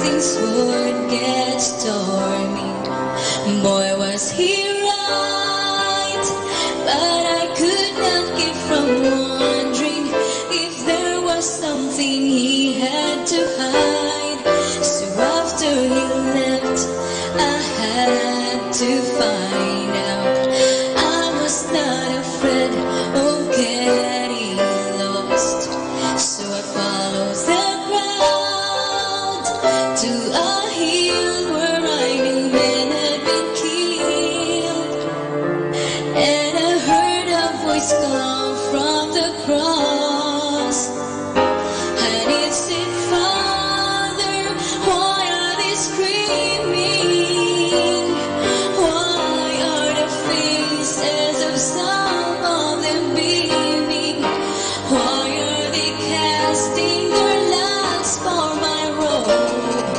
things would get stormy. Boy, was he right, but I could not keep from wondering if there was something he had to hide. So after he left, I had to find out. I was not afraid of getting lost, so I followed the crowd to a hill where I knew men had been killed. And I heard a voice come from the cross, and it said, Father, why are they screaming? Why are the faces of some of them beaming? Why are they casting their lance for my robe?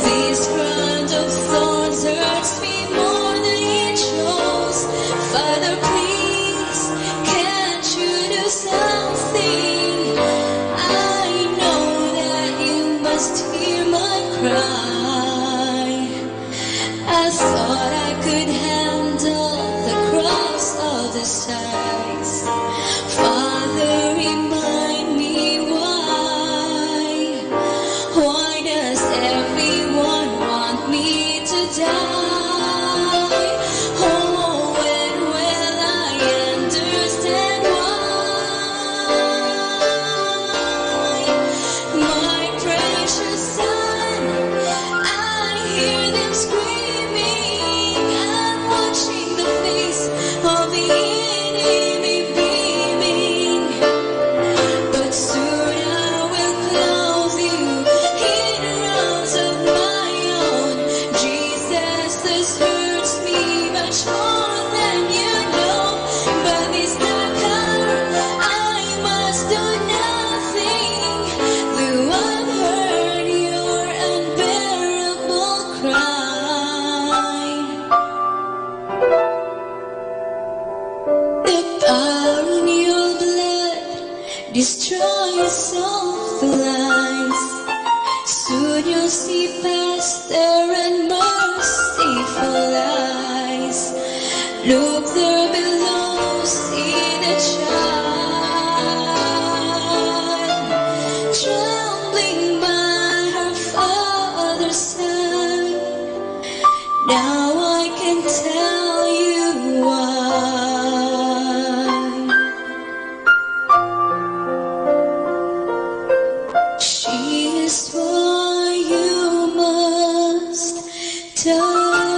This crown of thorns hurts me more than it shows. Father, please, can't you do something? I know that you must hear my cry. I thought I could handle the cross of the sides. Father, remind me why. Why does everyone want me to die? Oh, when will I understand why? My precious son, I hear them screaming. I'm watching the face of the enemy beaming. But soon I will clothe you in robes of my own. Jesus, this hurts me much more than you know. But this dark hour I must do nothing, though I've heard your unbearable cry. The power in your blood destroys all the lies. Soon you'll see past their unmerciful eyes. Look there below, see the child trembling by her father's side. Now I can tell you why. She is why you must die.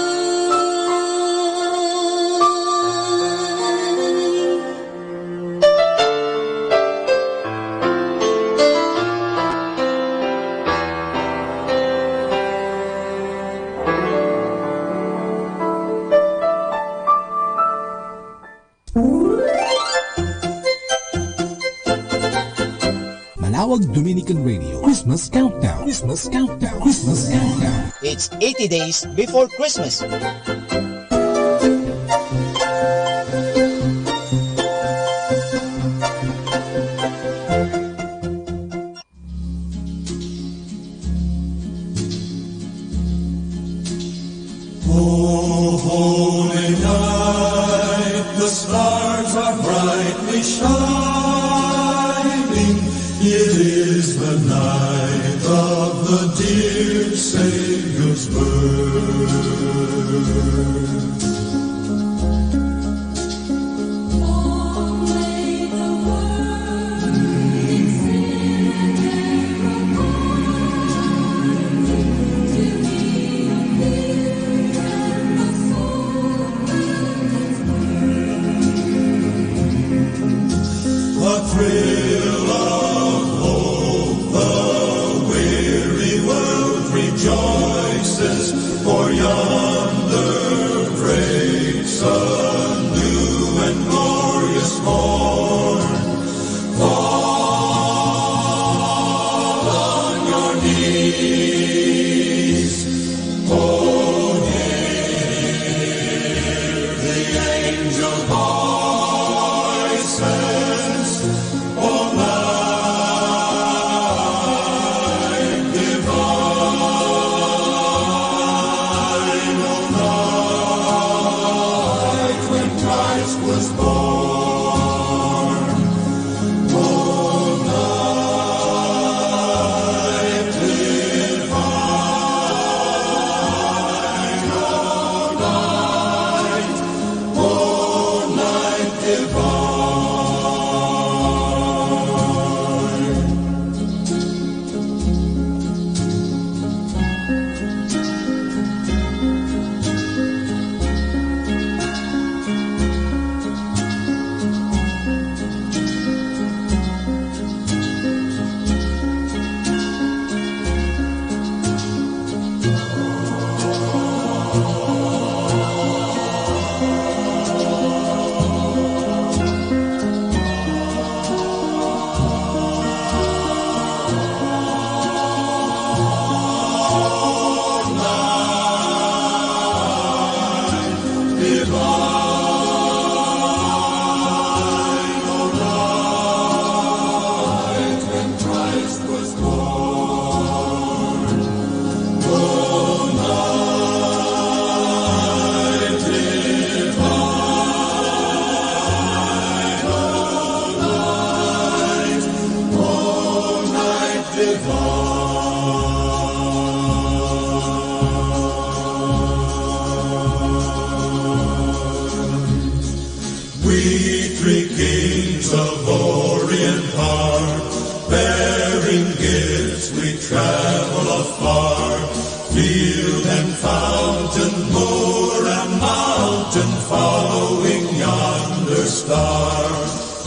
Manawag Dominican Radio Christmas Countdown. Christmas Countdown. Christmas Countdown. It's 80 days before Christmas. Oh, holy night, the stars are brightly shining. It is the night of the dear Savior's birth. A thrill of hope, the weary world rejoices, for yonder breaks a new and glorious morn. Fall on your knees, oh, hear the angel voices. Oh, light divine. revel afar. Field and fountain, moor and mountain, following yonder star.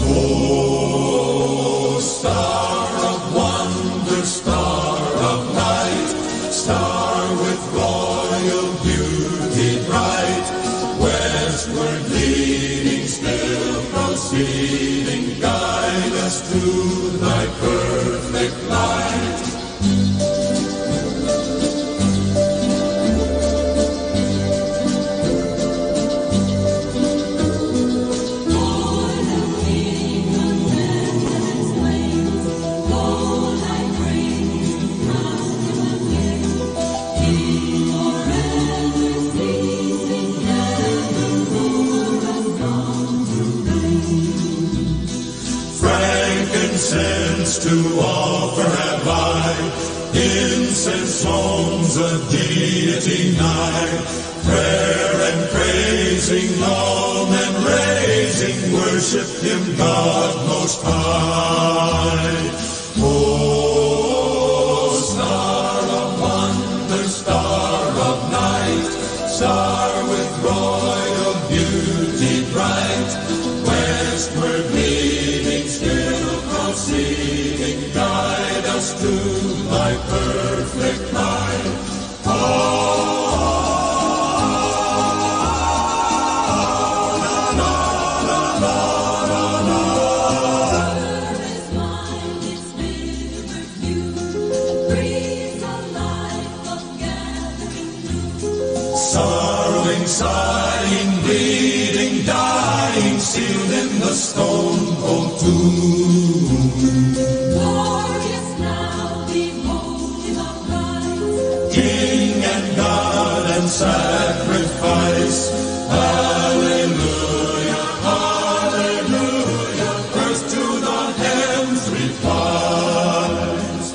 Oh, star of wonder, star of night, star with royal beauty bright, westward leading, still proceeding, guide us to thy perfect light. Frankincense to offer have I, incense songs of deity nigh, prayer and praising all men raising, worship him God most high. Oh, star of wonder, star of night, star with royal beauty bright, westward leading, still proceeding, guide us to thy perfect light. Sorrowing, sighing, bleeding, dying, sealed in the stone cold tomb. Glorious now, behold him upright, King and God and sacrifice. Hallelujah, hallelujah, earth to the heavens replies.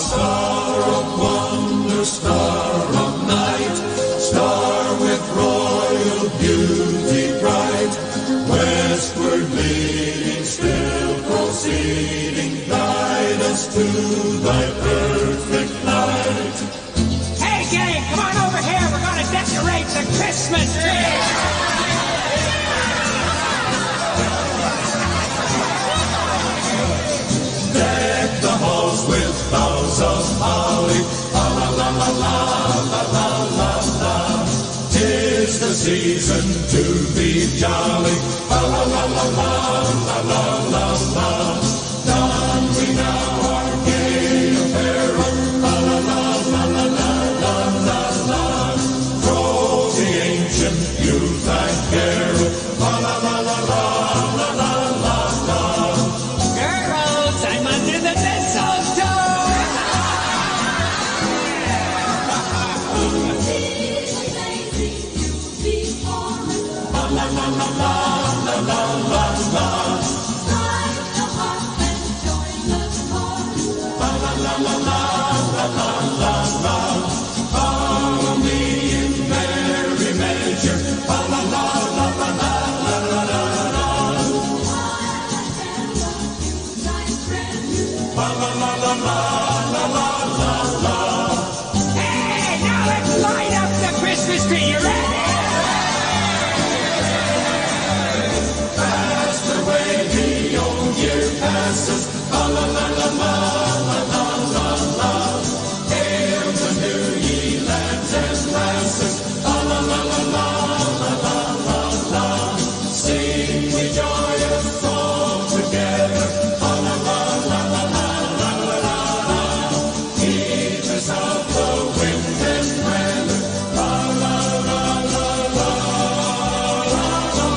Star of wonder, star of night, star with royal beauty bright, westward leading, still proceeding, guide us to thy perfect light. Hey, gang, come on over here. We're going to decorate the Christmas tree. Deck the halls with boughs of holly, la la la la la la la la la. 'Tis the season to be jolly, la la la la la la la la la. Don we now our gay apparel, la la la la la la la la la. Throw the ancient youth and carol, la la la la la la la la la. Girls, I'm under the mistletoe. La la la la la la la la la. strike the harp and join the chorus. La la la la la la la la la. Follow me in merry measure. La la la la la la la la la la. La la la la la la la la la. Hey, now let's light up the Christmas tree. You ready? Fast away the old year passes. La la la la la la la la la. Hail the new ye lads and lasses. La la la la la la la la la. Sing we joyous all together. La la la la la la la la la. Keep us out the wind and weather. La la la la la la la.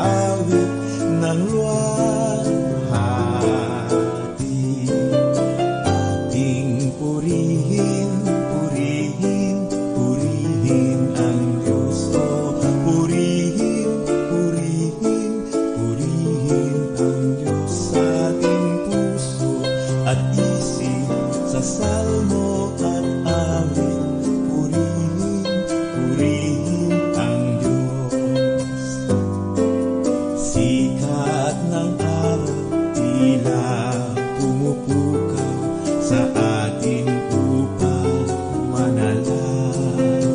awit ng luwalhati. Ating purihin, purihin, purihin ang Diyos. O purihin, purihin, purihin ang Diyos sa ating puso at isip, sa salmo at awit. Purihin, purihin ang Diyos. Sikat ng araw tila pumupukaw sa ating upang manalangin,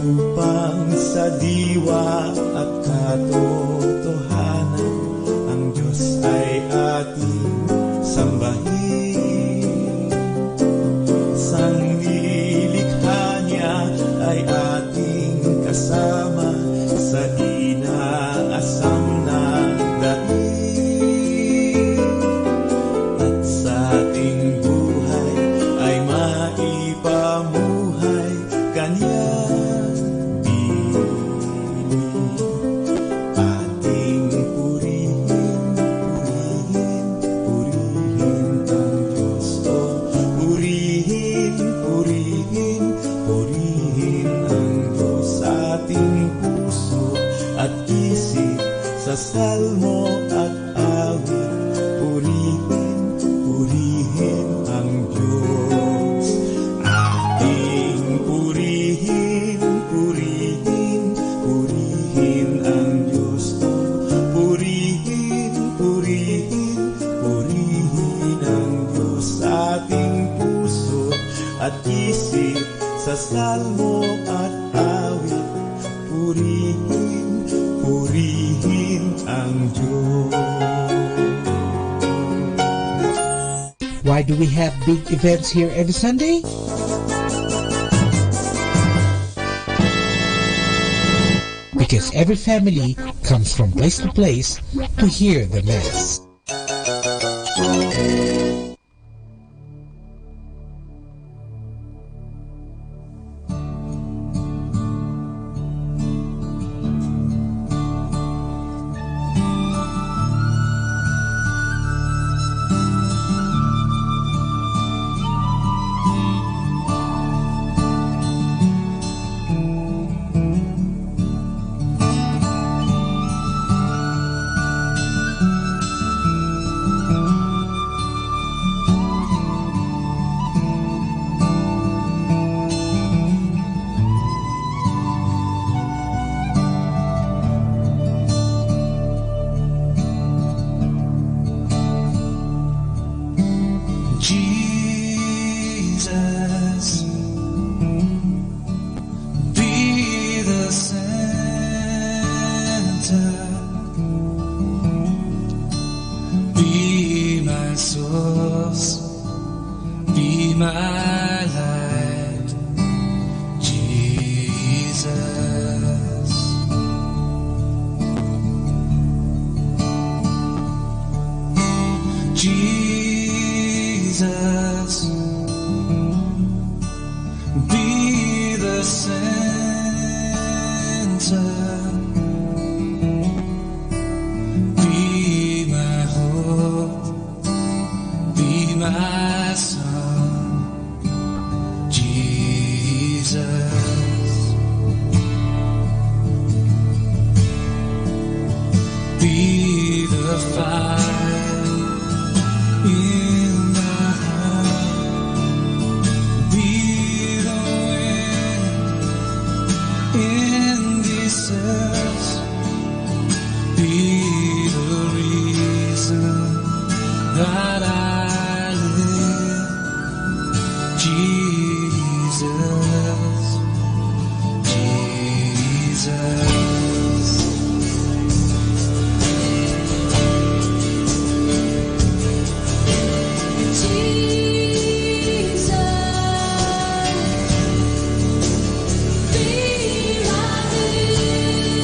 upang sa diwa at katotohanan ang Diyos ay ating sambahin. Sanglilikha niya ay ating kasama sa inaasam na daig, at sa ating buhay ay maipamuhay kanyang piling. Ating purihin, purihin, purihin ang Diyos. O purihin, purihin, purihin ang Diyos sa ating puso at isip, sa salmo at awit. Purihin, purihin ang Diyos. Ating purihin, purihin, purihin ang Diyos. O purihin, purihin, purihin ang Diyos sa ating puso at isip, sa salmo at awit. Purihin, purihin ang Diyos. Why do we have big events here every Sunday? Because every family comes from place to place to hear the Mass. Jesus, be the center, be my source, be my light, Jesus. Jesus, be the center, be my hope, be my song, Jesus. Be the fire in the heart, be the wind in this earth, be the reason that I live, Jesus, Jesus. Jesus, be my vision.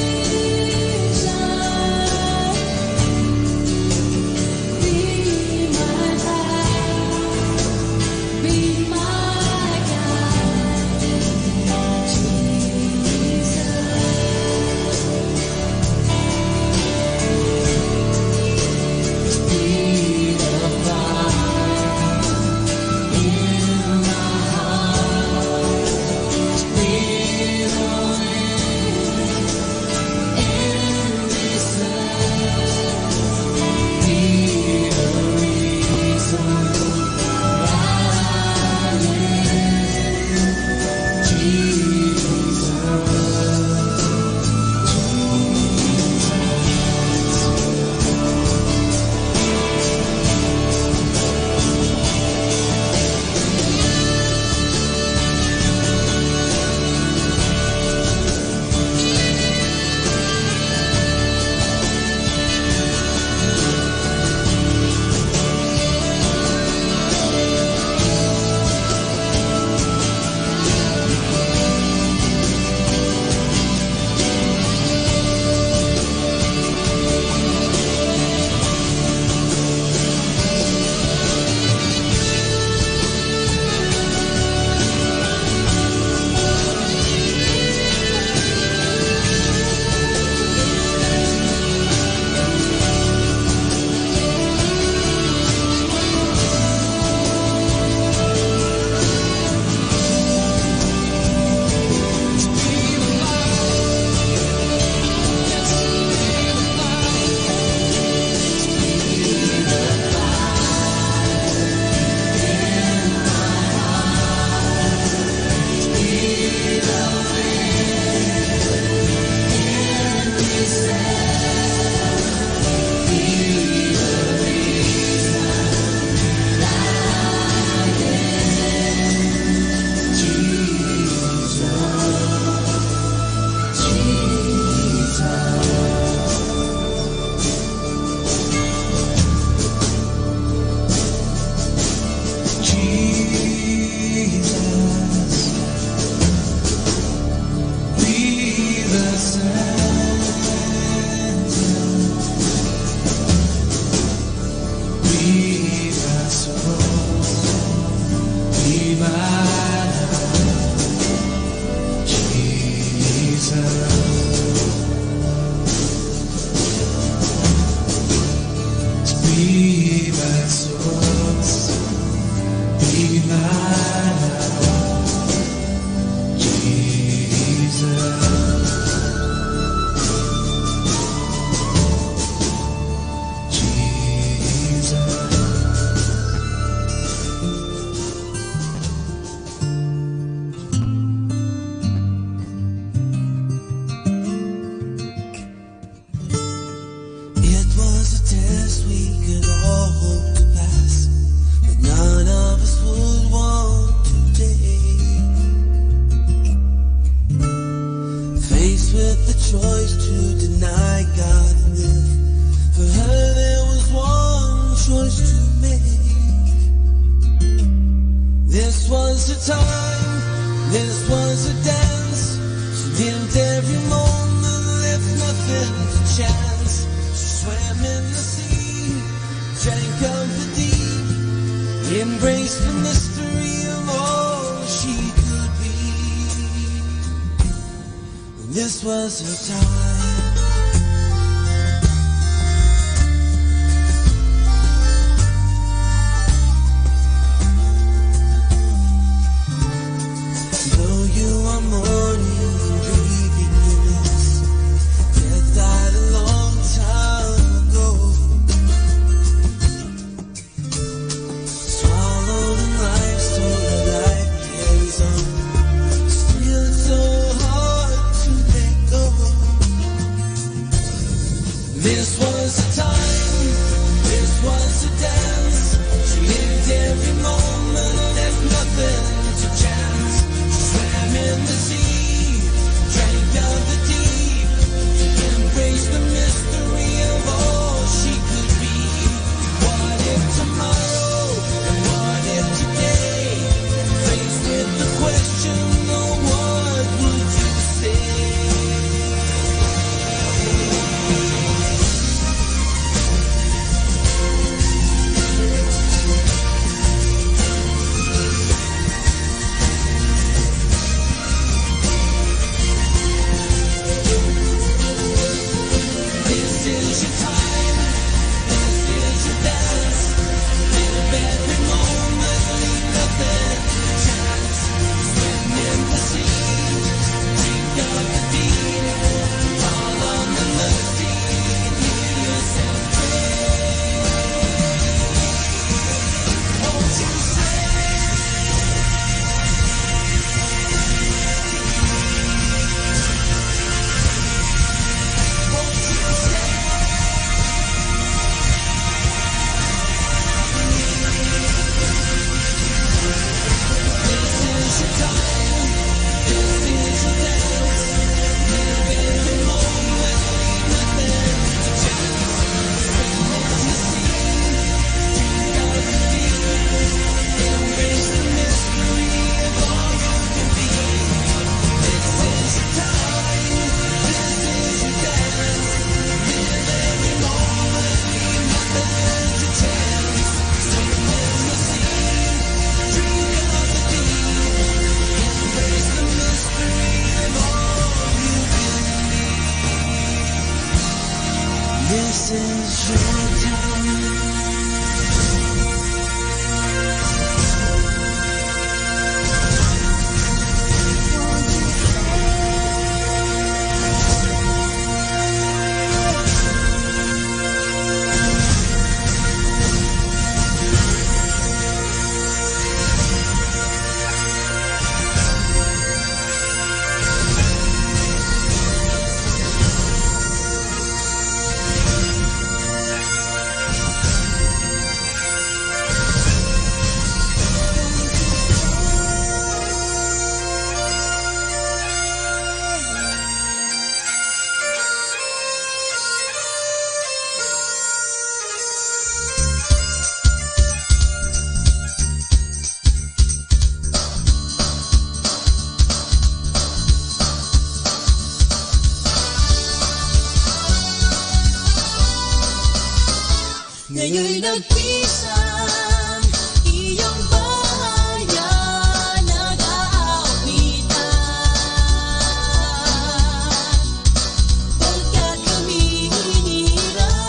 Be my source, be my love, Jesus. Ngayon'y nagpisang iyong bahayan, nag-aawitan. Pagkat kami hinirang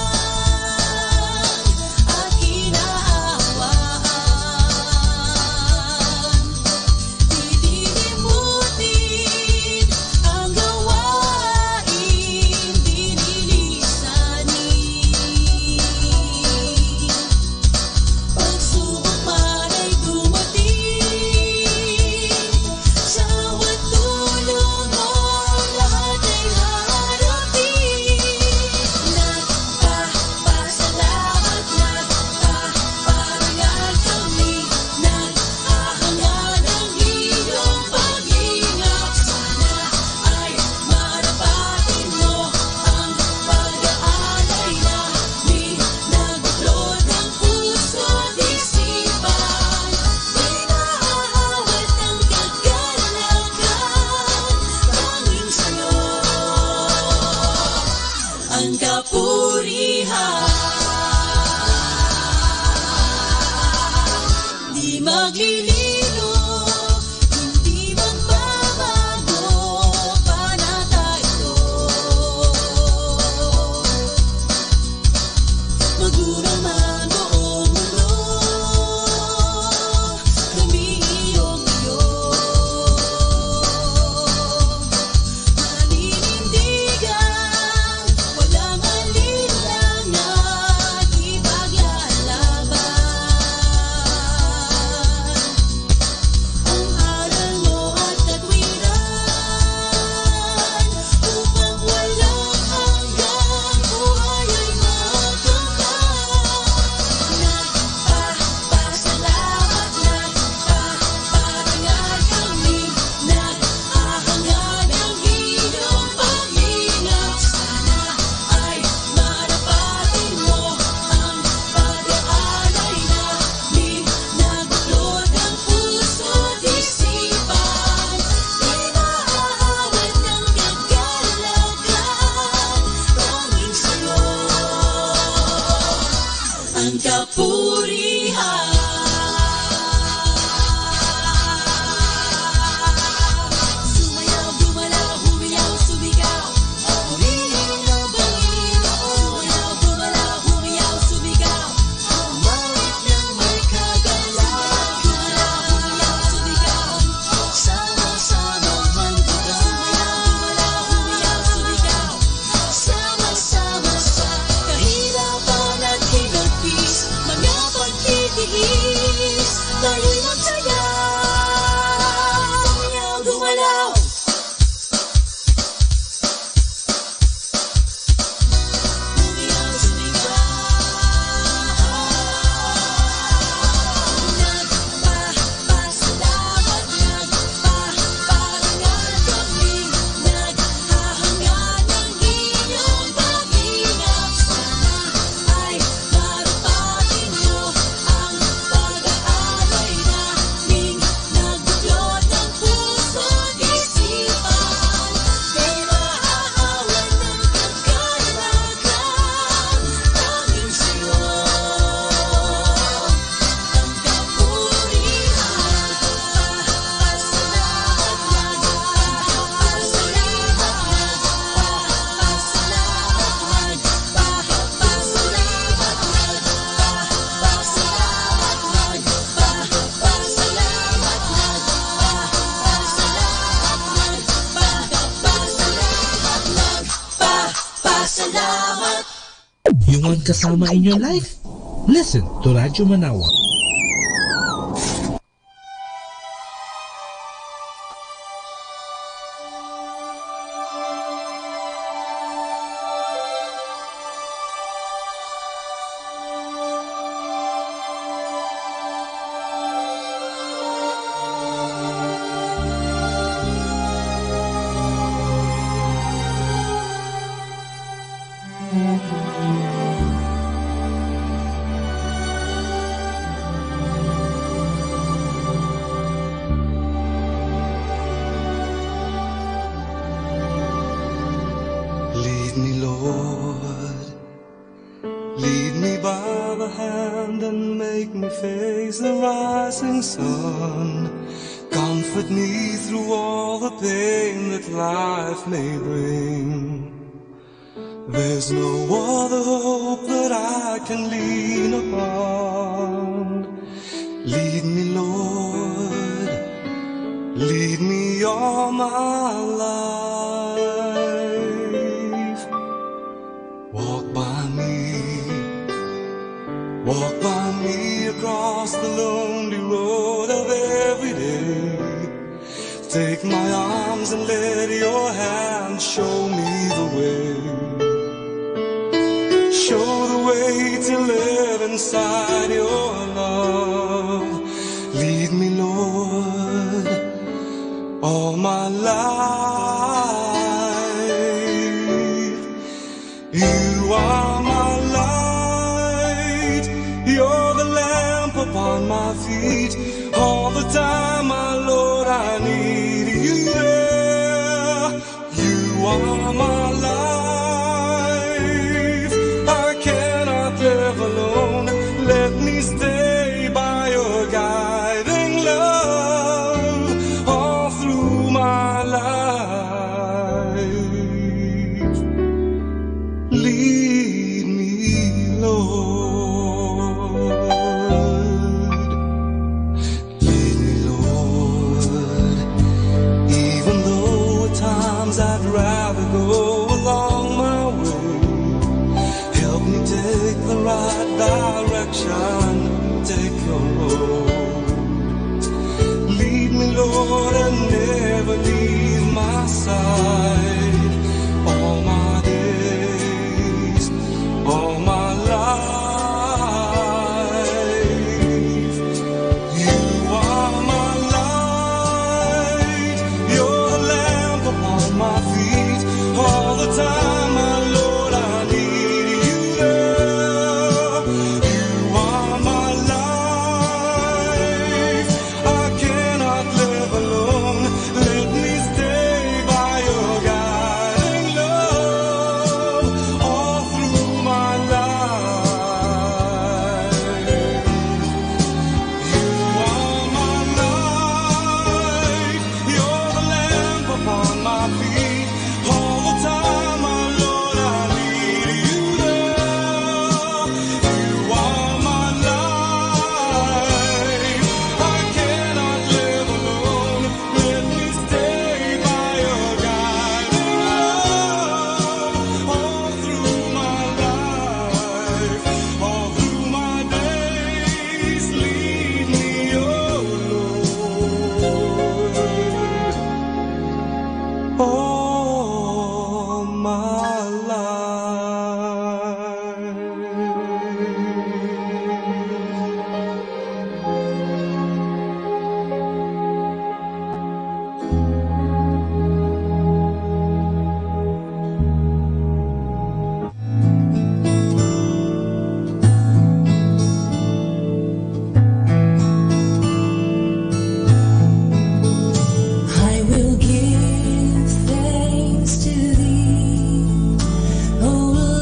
kapurihan. Di maglilino, hindi magbabago, panatag ito. Maguro man buong mundo, kami iyong-iyo. Maninindigan, walang alinlangan, ipaglalaban. Ang aral mo at katwiran, upang walang hanggang buhay ay magkamtan. Nagpapasalamat, nagpaparangal kami, naghahangad ang iyong pag-ingat. Sana ay marapatin mo ang pag-aalay namin, nabuklod ang puso't isipan. Di maaawat ng kagalakan, tanging sa'yo ang kapurihan. Sumayaw, gumalaw, humiyaw, sumigaw, humihingi ng bangin. Sumayaw, gumalaw, humiyaw, sumigaw, umawit ng may kagalakan. Gumalaw, humiyaw, sumigaw, sama-samang handog. Sumayaw, gumalaw, humiyaw, sumigaw, sama-sama sa kahirapan at hinagpis, mga pagtitiis, tayo'y magsaya. Sumayaw, gumalaw, humiyaw, sumigaw. Nagpapasalamat, nagpaparangal kami, naghahangad ng iyong pag-ingat. Sana ay marapatin mo ang pag-aalay namin, nagbuklod ng puso't isipan. Di maaawan ng kagalakan, tanging sa'yo ang kapurihan. Pasalamat, pasalamat. You want kasama in your life? Listen to Radyo Manawa. Lead me, Lord, lead me by the hand and make me face the rising sun. Comfort me through all the pain that life may bring. There's no other hope that I can lean upon. Lead me, Lord, lead me all my life. Walk by me across the lonely road of every day. Take my arms and let your hand show me the way. Show the way to live inside your love. Lead me, Lord, all my life. You are my light. You're the lamp upon my feet. All the time, my Lord, I need you there. You are my life. Lead me, Lord. Lead me, Lord. Even though at times I'd rather go along my way, help me take the right direction, take your road. Lead me, Lord, and never leave my side. All my days, all my life. You are my light, you're the lamp upon my feet. All the time, my Lord, I need you there. You are my life, I cannot live alone. Let me stay by your guiding love all through my life. You are my light, you're the lamp upon my feet. All the time, my Lord, I need you there. You are my life, I cannot live alone. Let me stay by your guiding love all through my life, all through my days. Lead me, oh Lord, all my life. I will give thanks to thee, O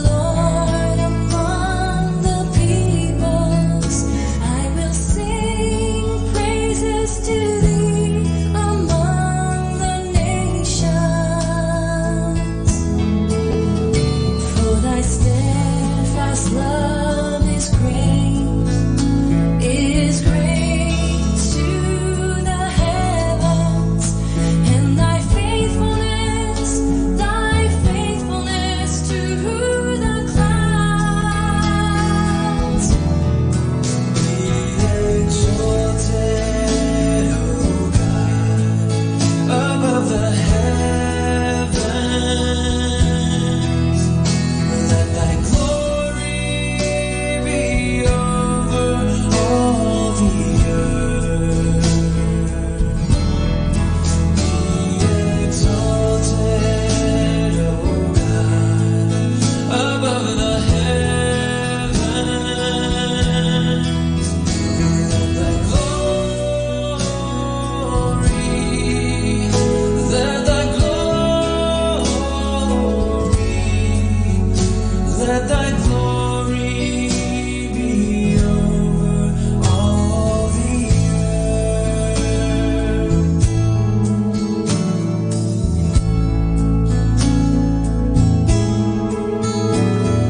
Lord, among the peoples. I will sing praises to thee among the nations. For thy steadfast love is great to the heavens, and thy faithfulness to the clouds. Be exalted, O God, above the heavens. Let thy glory be over all the earth. Be exalted, O God, above the heavens. Let thy glory, let thy glory be over all the earth.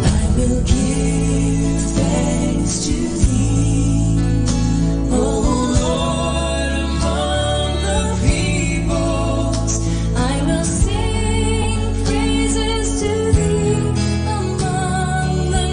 I will give thanks to thee, O Lord, among the peoples. I will sing praises to thee among the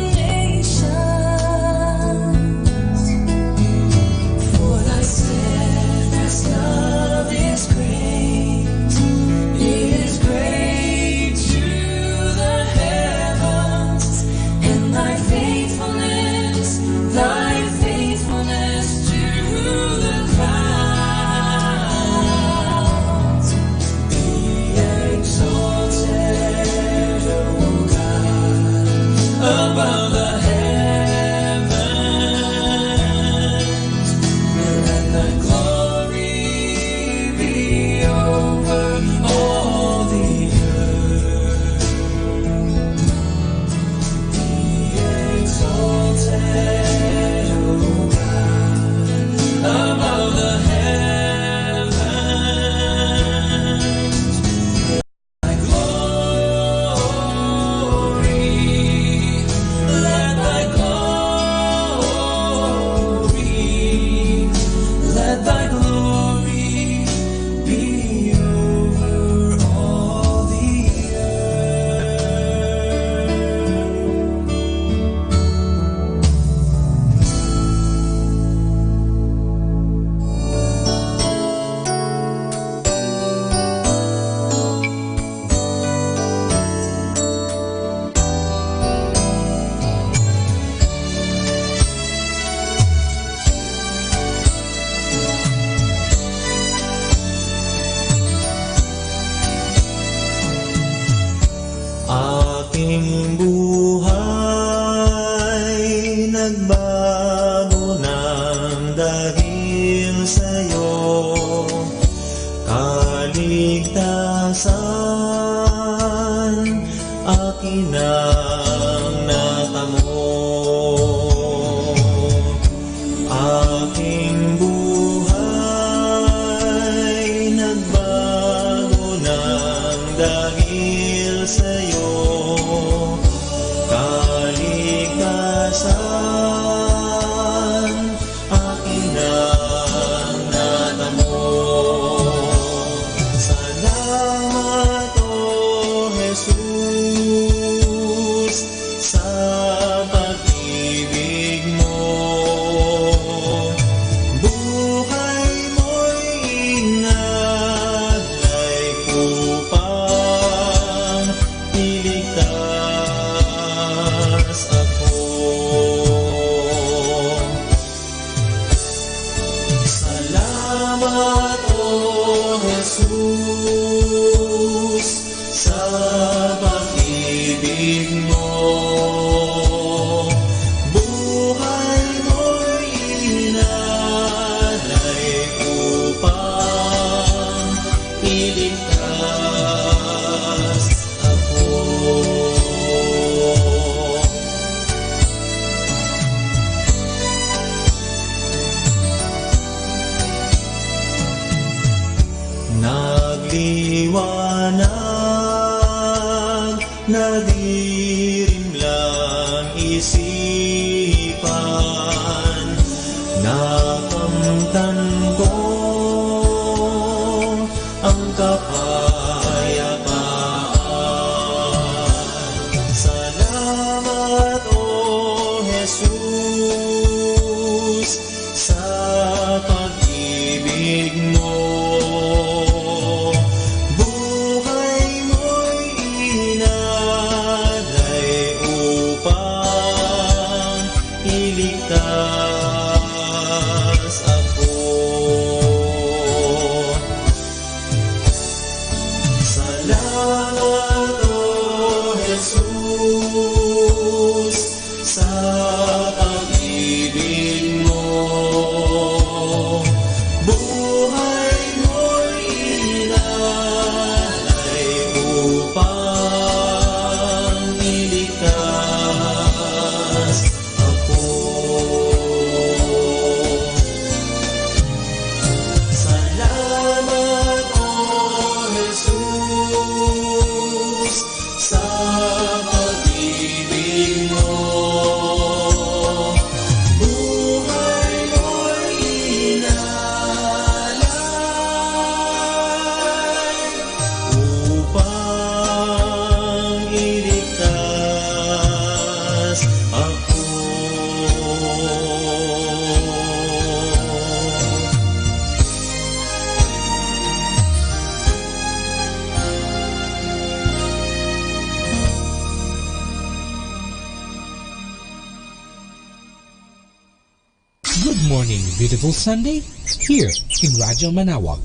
nagbago ng dahil sa'yo. Kaligtasan akin ang natamo. Aking buhay nagbago ng dahil sa'yo. Kaligtasan akin ang natamo. Salamat, O Jesus, sa pag-ibig mo. Buhay mo'y inaglay upang iligtas ako. Salamat, O Jesus, sa pag-ibig mo. Buhay mo'y inalay upang iligtas ako. Nagliwanag, nadirimlang isipan, nakamtan ko ang kapayapaan. Salamat, O Jesus, sa pag-ibig mo. Buhay mo'y inalay upang iligtas ako. Salamat, O Jesus, sa pag-ibig mo. Buhay mo'y inalay upang iligtas ako. Salamat, O Jesus, sa pag-ibig mo. Buhay mo'y inalay upang iligtas ako. Good morning, beautiful Sunday, here in Radyo Manawag.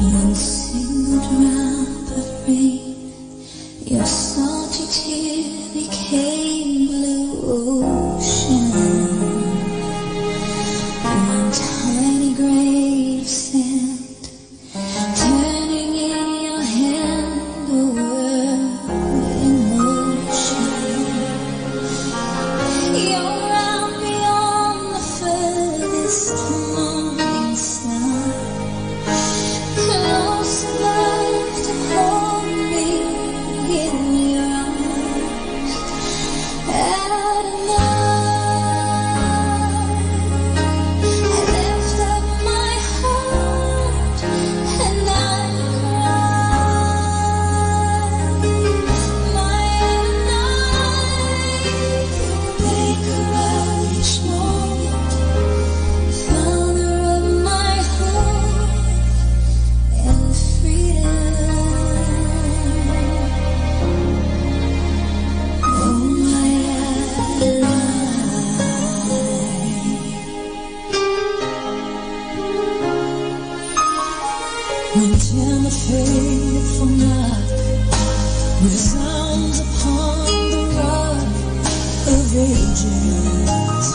One single drop of rain, your salty tear became blue ocean. One tiny grave sand, turning in your hand the world in motion. You're out beyond the furthest morning star, close enough to hold me in your arms at night. I lift up my heart and I cry. My night will make her each moment, founder of my hope and freedom. Oh, my of ages.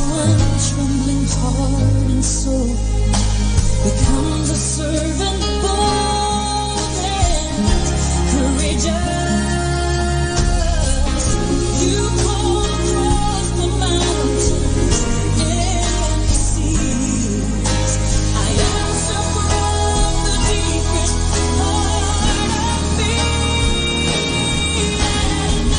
One trembling heart and soul becomes a servant bold and courageous. You call across the mountains and the seas. I answer from the deepest part of me. And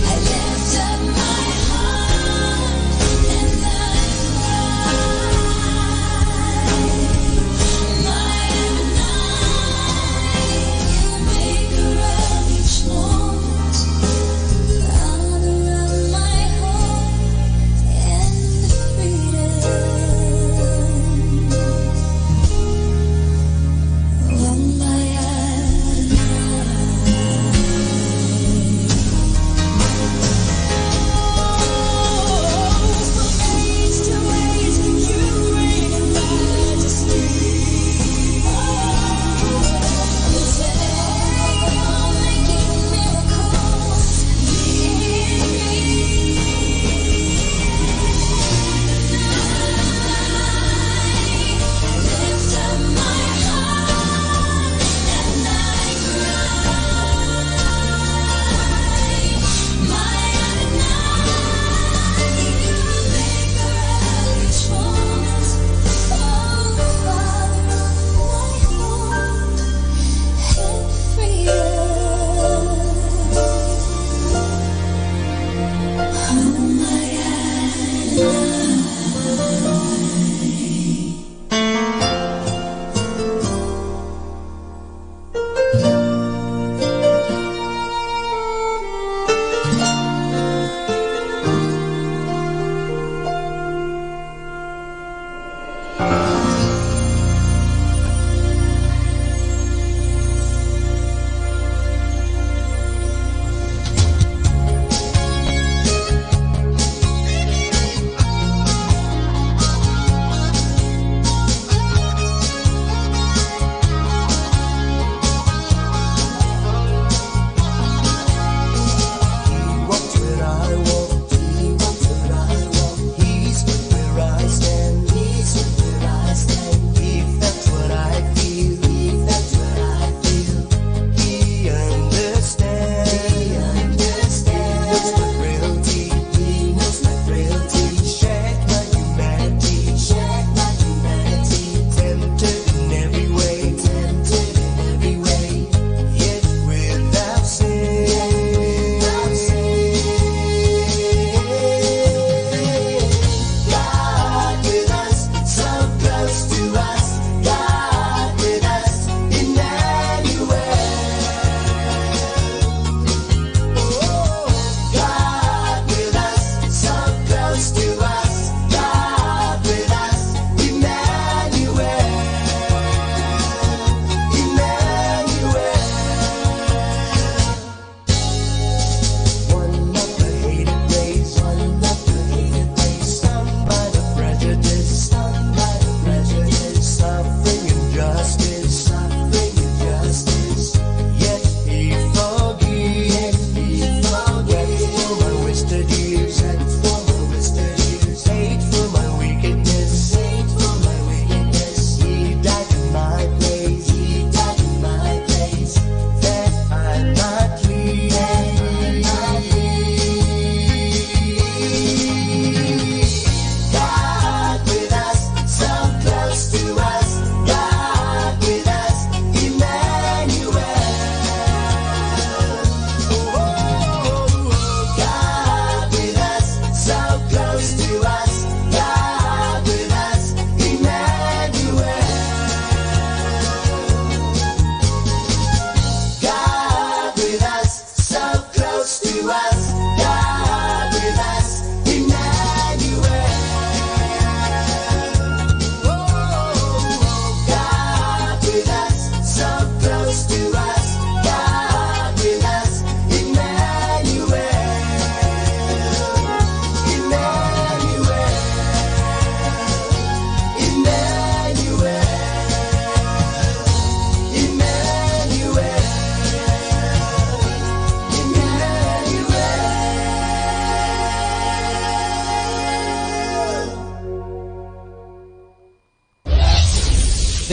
I lift up my heart and I cry. My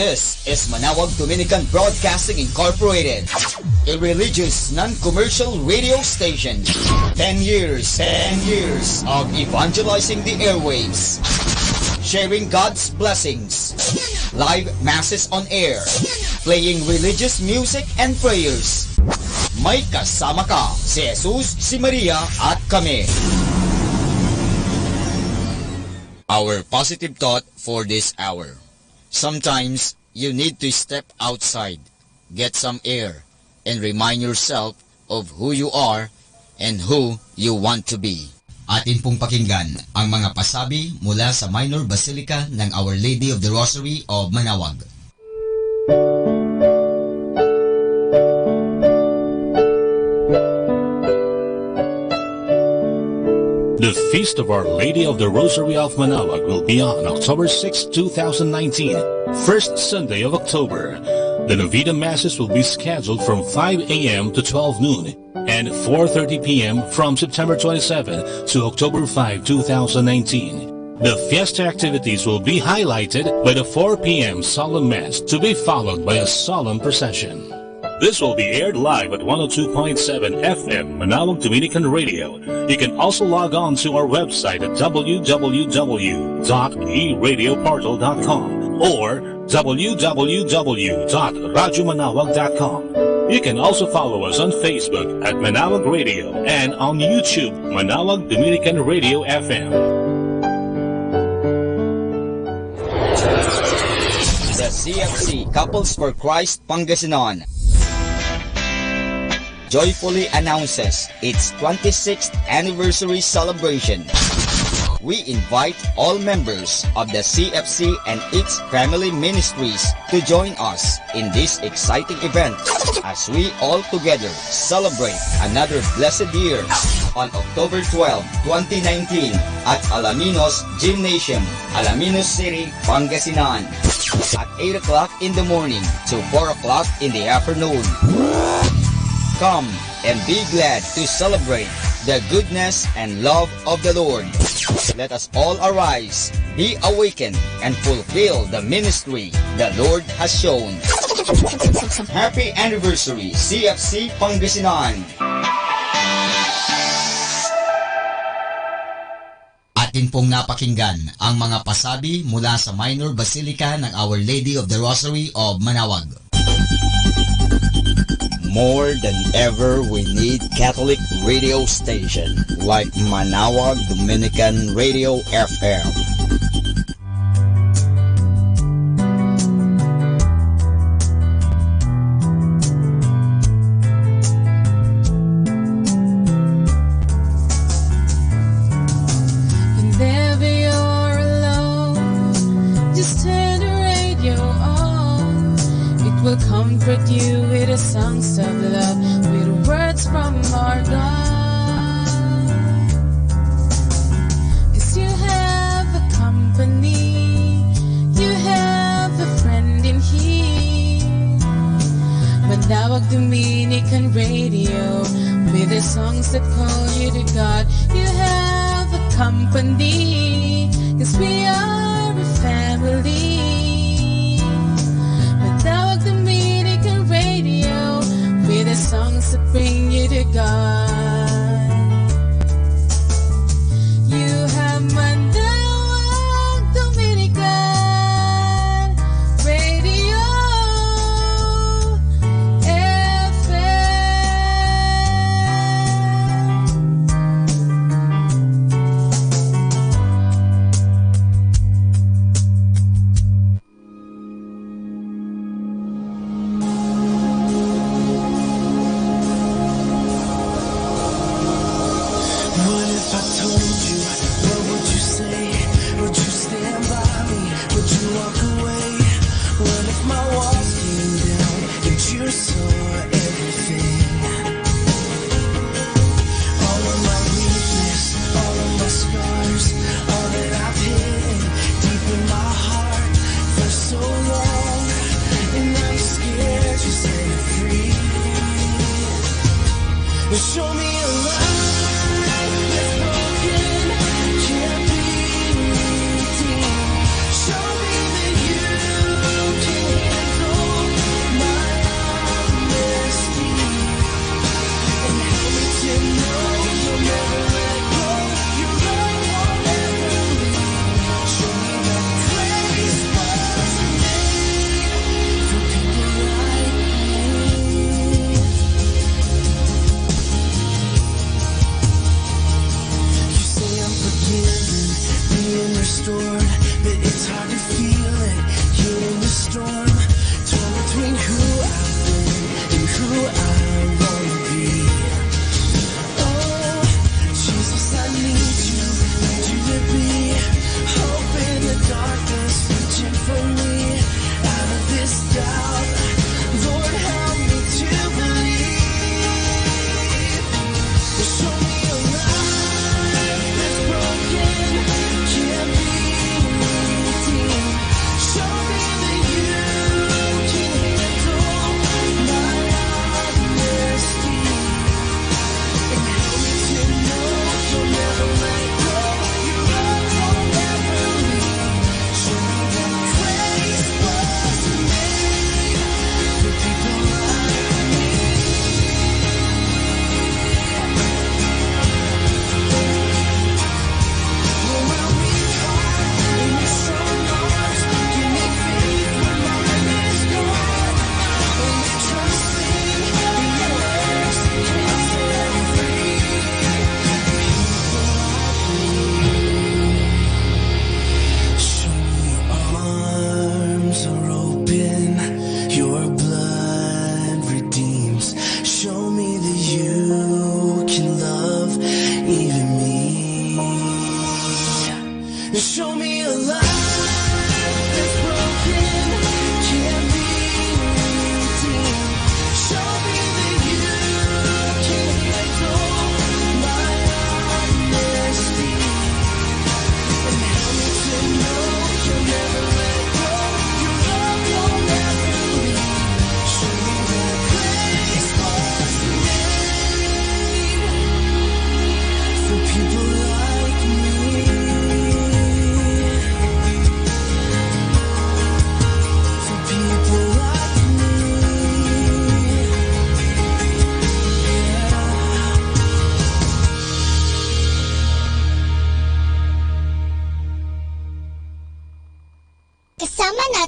This is Manawag Dominican Broadcasting Incorporated, a religious, non-commercial radio station. 10 years of evangelizing the airwaves, sharing God's blessings, live masses on air, playing religious music and prayers. May kasama ka, si Jesus, si Maria, at kami. Our positive thought for this hour. Sometimes, you need to step outside, get some air, and remind yourself of who you are and who you want to be. Atin pong pakinggan ang mga pasabi mula sa Minor Basilica ng Our Lady of the Rosary of Manawag. The Feast of Our Lady of the Rosary of Manawag will be on October 6, 2019, first Sunday of October. The Novena Masses will be scheduled from 5 a.m. to 12 noon and 4:30 p.m. from September 27 to October 5, 2019. The fiesta activities will be highlighted by the 4 p.m. solemn mass to be followed by a solemn procession. This will be aired live at 102.7 FM Manawag Dominican Radio. You can also log on to our website at www.eradioportal.com or www.radyomanawag.com. You can also follow us on Facebook at Manawag Radio and on YouTube Manawag Dominican Radio FM. The CFC Couples for Christ Pangasinan joyfully announces its 26th anniversary celebration. We invite all members of the CFC and its family ministries to join us in this exciting event as we all together celebrate another blessed year on October 12, 2019 at Alaminos Gymnasium, Alaminos City, Pangasinan at 8 o'clock in the morning to 4 o'clock in the afternoon. Come and be glad to celebrate the goodness and love of the Lord. Let us all arise, be awakened, and fulfill the ministry the Lord has shown. Happy anniversary, CFC Pangasinan! Atin pong napakinggan ang mga pasabi mula sa Minor Basilica ng Our Lady of the Rosary of Manawag. More than ever, we need Catholic radio station like Manawag Dominican Radio FM. Whenever you're alone, just turn the radio on. It will comfort you with the songs of love, with words from our God. 'Cause you have a company, you have a friend in here. Manawag Dominican Radio, with the songs that call you to God. You have a company, 'cause we are a family. Manawag Dominican Radio, with the songs that bring you to God. You have Manawag Dominican Radio Show me a life that's broken, can't be redeemed. Show me that you can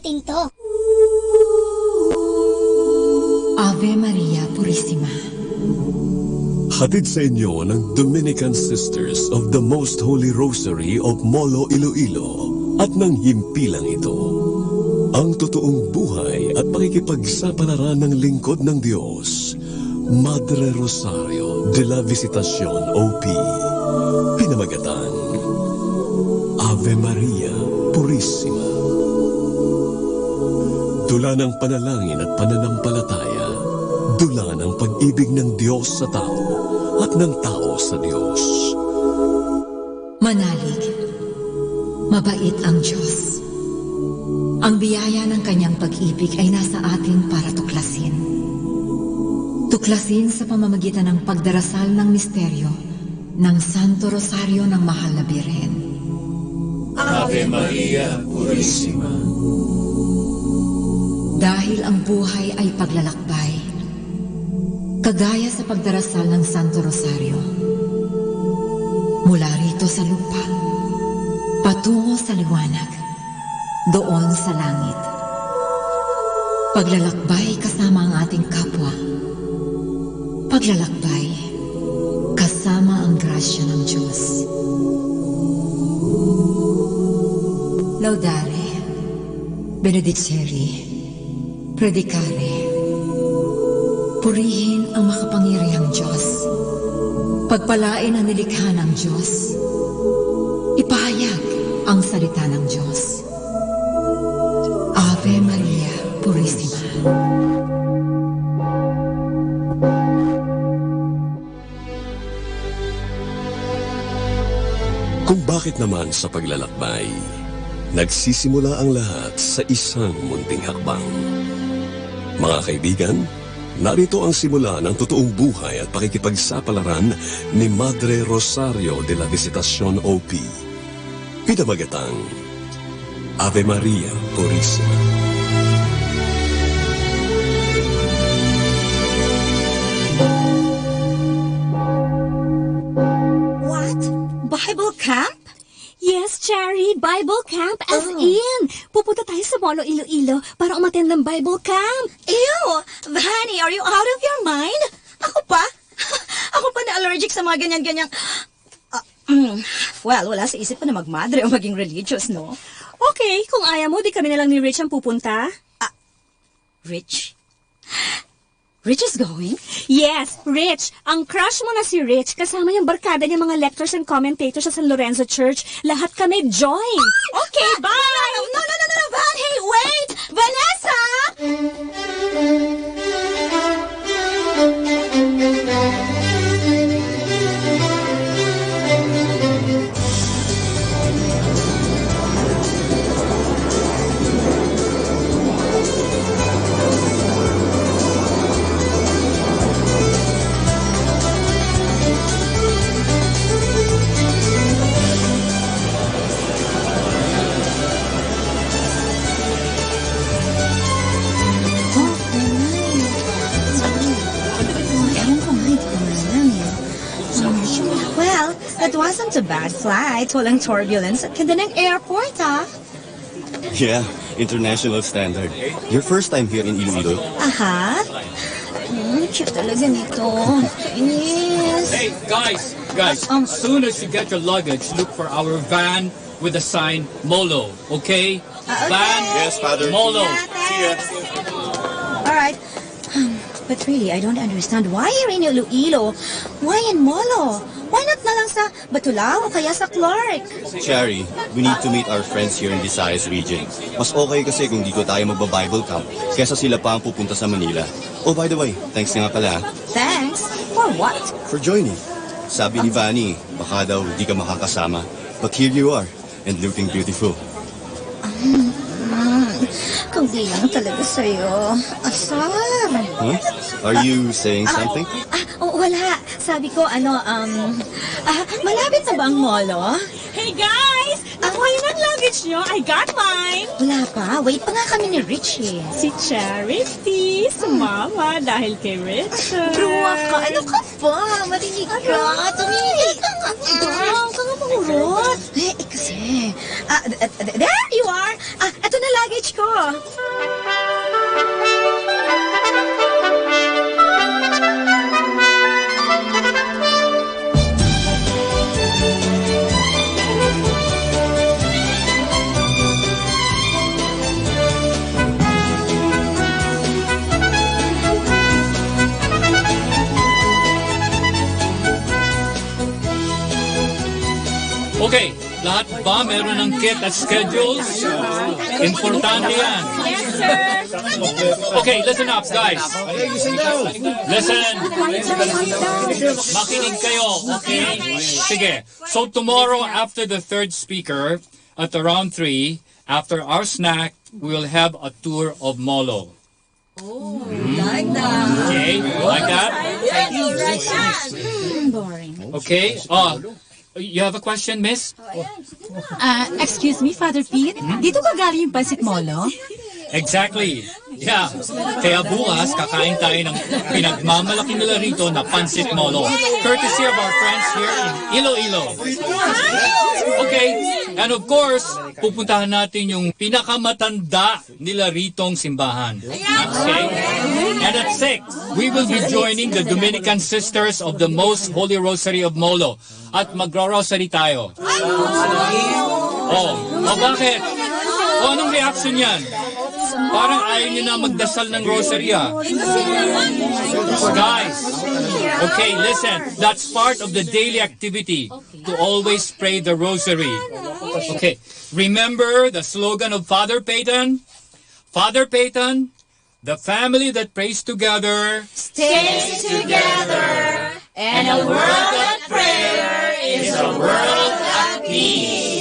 natin to. Ave Maria Purissima. Hatid sa inyo ng Dominican Sisters of the Most Holy Rosary of Molo, Iloilo at ng himpilang ito. Ang totoong buhay at pakikipagsapalaran ng lingkod ng Diyos, Madre Rosario de la Visitacion OP. Pinamagatan, Ave Maria Purissima. Dula ng panalangin at pananampalataya, dula ng pag-ibig ng Diyos sa tao at ng tao sa Diyos. Manalig, mabait ang Diyos. Ang biyaya ng kanyang pag-ibig ay nasa atin para tuklasin. Tuklasin sa pamamagitan ng pagdarasal ng misteryo ng Santo Rosario ng Mahal na Birhen. Ave Maria Purissima. Dahil ang buhay ay paglalakbay, kagaya sa pagdarasal ng Santo Rosario, mula rito sa lupa, patungo sa liwanag, doon sa langit. Paglalakbay kasama ang ating kapwa. Paglalakbay kasama ang grasya ng Diyos. Laudare, benedicere, predicare. Purihin ang makapangyarihang Diyos. Pagpalain ang nilikha ng Diyos. Ipahayag ang salita ng Diyos. Ave Maria Purissima. Kung bakit naman sa paglalakbay, nagsisimula ang lahat sa isang munting hakbang. Mga kaibigan, narito ang simula ng totoong buhay at pakikipagsapalaran ni Madre Rosario de la Visitacion OP. Pinamagatang Ave Maria Purissima. What? Bible camp? Yes, Cherry, Bible camp as in. Pupunta tayo sa Molo, Iloilo para umattend ng Bible camp. Ew! Vanny, are you out of your mind? Ako pa? Ako pa na allergic sa mga ganyan-ganyang... Well, wala sa isip ko na magmadre o maging religious, no? Okay, kung ayaw mo, di kami na lang ni Rich ang pupunta. Rich? Rich is going? Yes, Rich. Ang crush mo na si Rich, kasama yung barkada niya mga lectors and commentators sa San Lorenzo Church. Lahat kami join. Okay, bye! No, Van! Hey, wait! Vanessa! Well, that wasn't a bad flight. Walang turbulence at ganda ng airport, ah. Yeah, international standard. Your first time here in Iloilo? Aha. Cute talaga nito. Yes. Hey, guys, as soon as you get your luggage, look for our van with the sign Molo, okay? Van, yes, Father. Molo. See ya. All right. But really, I don't understand. Why here in Iloilo? Why in Molo? Why not na lang sa Batulao o kaya sa Clark? Cherry, we need to meet our friends here in Visayas region. Mas okay kasi kung dito tayo magba-Bible camp kesa sila pa ang pupunta sa Manila. Oh, by the way, thanks nga pala. Thanks? For what? For joining. Sabi ni Vanny, baka daw di ka makakasama. But here you are, and looking beautiful. Kauli lang talaga sa'yo. Asar. Huh? Are you saying something? Wala. Sabi ko, malapit na ba ang molo? Hey guys! Nakuha niyo ng luggage niyo. I got mine. Wala pa. Wait pa nga kami ni Rich eh. Si Charity, sumama dahil kay Rich. Bruwa ka. Ano ka ba? Marinig ka. Tumigil ka nga. Huwag ka nga mahurot. Eh, kasi. There you are. Ito na luggage sandwich ko. Okay, lahat ba meron ng kit at schedules? Importante yan. Yes, sir. Okay, listen up, guys. Listen. Makinig kayo, okay? Sige. So tomorrow, after the third speaker, at around 3, after our snack, we will have a tour of Molo. Like that. Okay, like that? Boring. Okay. You have a question, miss? Excuse me, Father Pete? Dito ba galing yung Pansit Molo? Exactly. Yeah. Kaya bukas, kakain tayo ng pinagmamalaki nila rito na Pansit Molo. Courtesy of our friends here in Iloilo. Okay. And of course, pupuntahan natin yung pinakamatanda nila ritong simbahan. Okay? And at 6, we will be joining the Dominican Sisters of the Most Holy Rosary of Molo. At magra-rosary tayo. Bakit? Anong reaction yan? Parang ayaw nyo na magdasal ng rosary, Guys, okay, listen. That's part of the daily activity to always pray the rosary. Okay, remember the slogan of Father Peyton? Father Peyton, the family that prays together Stays together, and a world of prayer is a world at peace.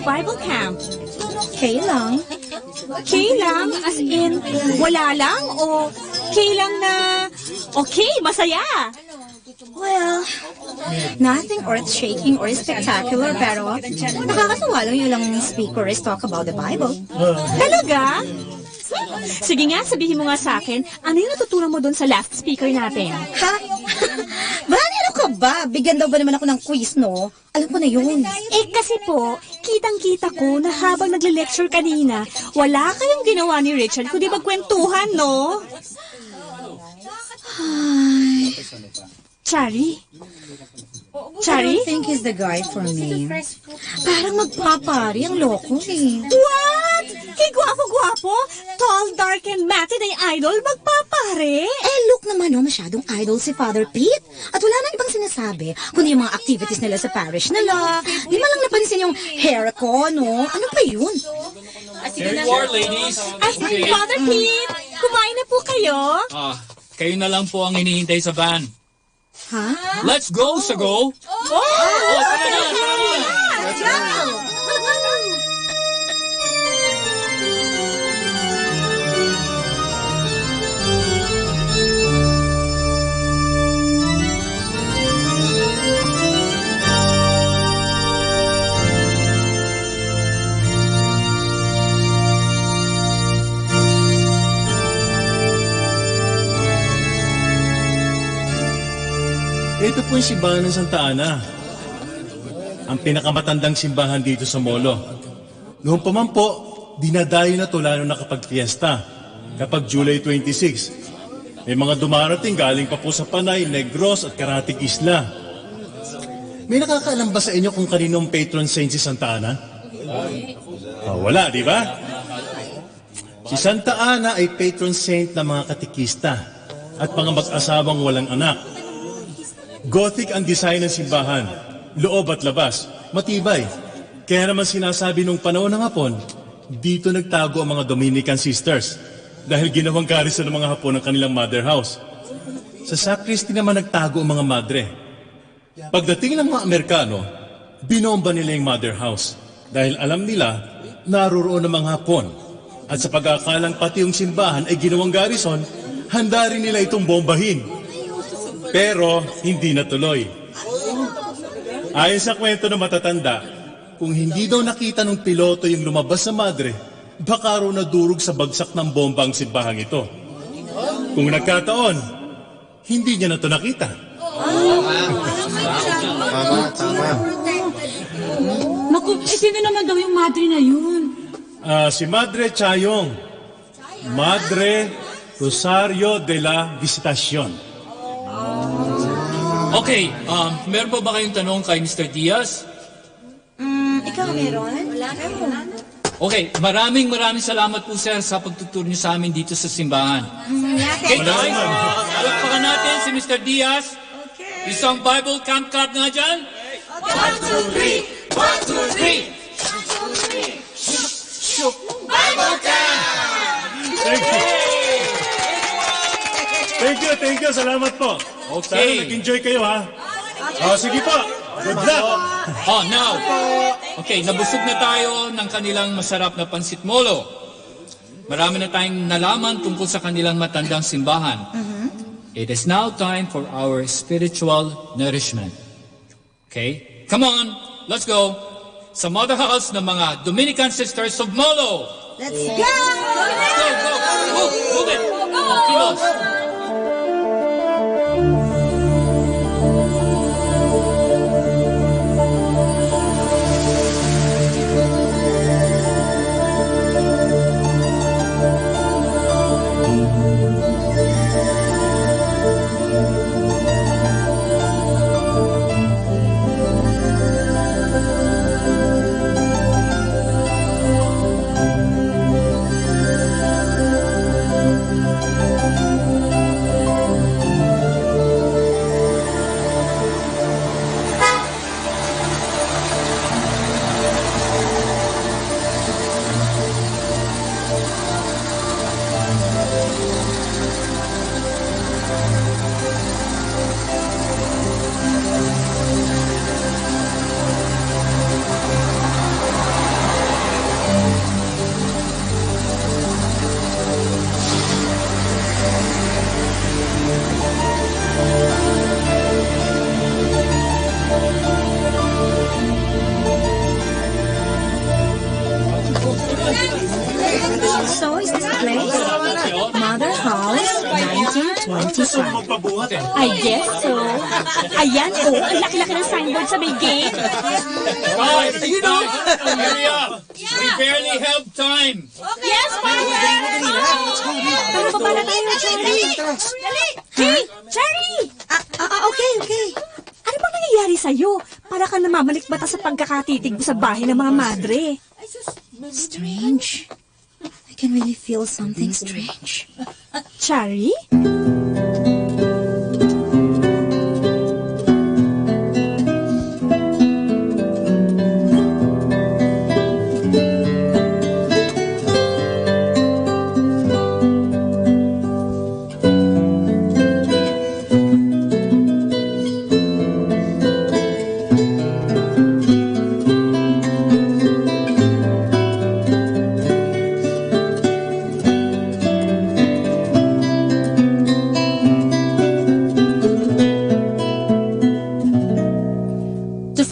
Bible camp. Okay lang. Okay lang as in wala lang o okay lang na okay, masaya. Well, nothing earth-shaking or spectacular pero nakakatawa lang yung ilang speakers talk about the Bible. Talaga? Sige nga, sabihin mo nga sa akin, ano yung natutunan mo doon sa last speaker natin? Ha? Brani, ano ka ba? Bigyan daw ba naman ako ng quiz, no? Alam ko na yun. Kasi po, kitang-kita ko na habang nagle-lecture kanina, wala kayong ginawa ni Richard kundi magkwentuhan, no? Ay. Chari? I don't think he's the guy for me. Parang magpapari ang loko eh. What? Hey, gwapo-gwapo? Tall, dark, and matinee idol, magpapare? Look naman, masyadong idol si Father Pete. At wala nang ibang sinasabi, kundi yung mga activities nila sa parish nila. Di man lang napansin yung hair ko, no? Ano pa yun? Here you are, ladies. Okay. Father Pete, kumain na po kayo? Kayo na lang po ang hinihintay sa van. Ha? Let's go, Sago! Tara na! Let's go! Ito po yung simbahan ng Santa Ana. Ang pinakamatandang simbahan dito sa Molo. Noon pa man po, dinadayo na to lalo na kapag fiesta. Kapag July 26. May mga dumarating galing pa po sa Panay, Negros at Karatig Isla. May nakakaalam ba sa inyo kung kaninong patron saint si Santa Ana? Wala, di ba? Si Santa Ana ay patron saint ng mga katikista at mga mag-asawang walang anak. Gothic ang design ng simbahan, loob at labas, matibay. Kaya naman sinasabi nung panahon ng Hapon, dito nagtago ang mga Dominican Sisters dahil ginawang garrison ng mga Hapon ang kanilang mother house. Sa sacristy naman nagtago ang mga madre. Pagdating ng mga Amerikano, binomba nila yung mother house. Dahil alam nila, naroroon ang mga Hapon. At sa pag-aakalang pati yung simbahan ay ginawang garrison, handa rin nila itong bombahin. Pero hindi natuloy. Ayon sa kwento ng matatanda, kung hindi daw nakita ng piloto yung lumabas sa Madre, baka raw nadurog sa bagsak ng bomba ang simbahang ito. Kung nagkataon, hindi niya na ito nakita. Tama. Naku, sino naman daw yung madre na yun? Si Madre Chayong. Madre Rosario de la Visitacion. Okay, meron pa ba kayong tanong kay Mr. Diaz? Ikaw meron? Wala naman. Okay, maraming salamat po sir sa pagtuturo niyo sa amin dito sa simbahan. Okay guys, palakpakan natin si Mr. Diaz. Isang Bible Camp Club nga dyan. 1, 2, 3! 1, 2, 3! Bible Camp! Thank you. Salamat po. Okay. Sana nag-enjoy kayo, ha? Sige po. Good luck. Now. Okay, nabusog na tayo ng kanilang masarap na pansit molo. Marami na tayong nalaman tungkol sa kanilang matandang simbahan. It is now time for our spiritual nourishment. Okay? Come on, let's go. Sa mother house ng mga Dominican Sisters of Molo. Let's go! Let's go. Move it. Kilos. So, is this the place? Mother House, 1925. I guess so. Ayan, ang laki-laki ng signboard sa may gate. Guys, hurry up. We barely have time. Yes, Father! Tara pa pala tayo, Cherry. Hey, Cherry! Okay. Ano bang nangyayari sa'yo? Para ka namamalikbata sa pagkakatitig mo sa bahay ng mga madre. Strange. I can really feel something strange. Cherry?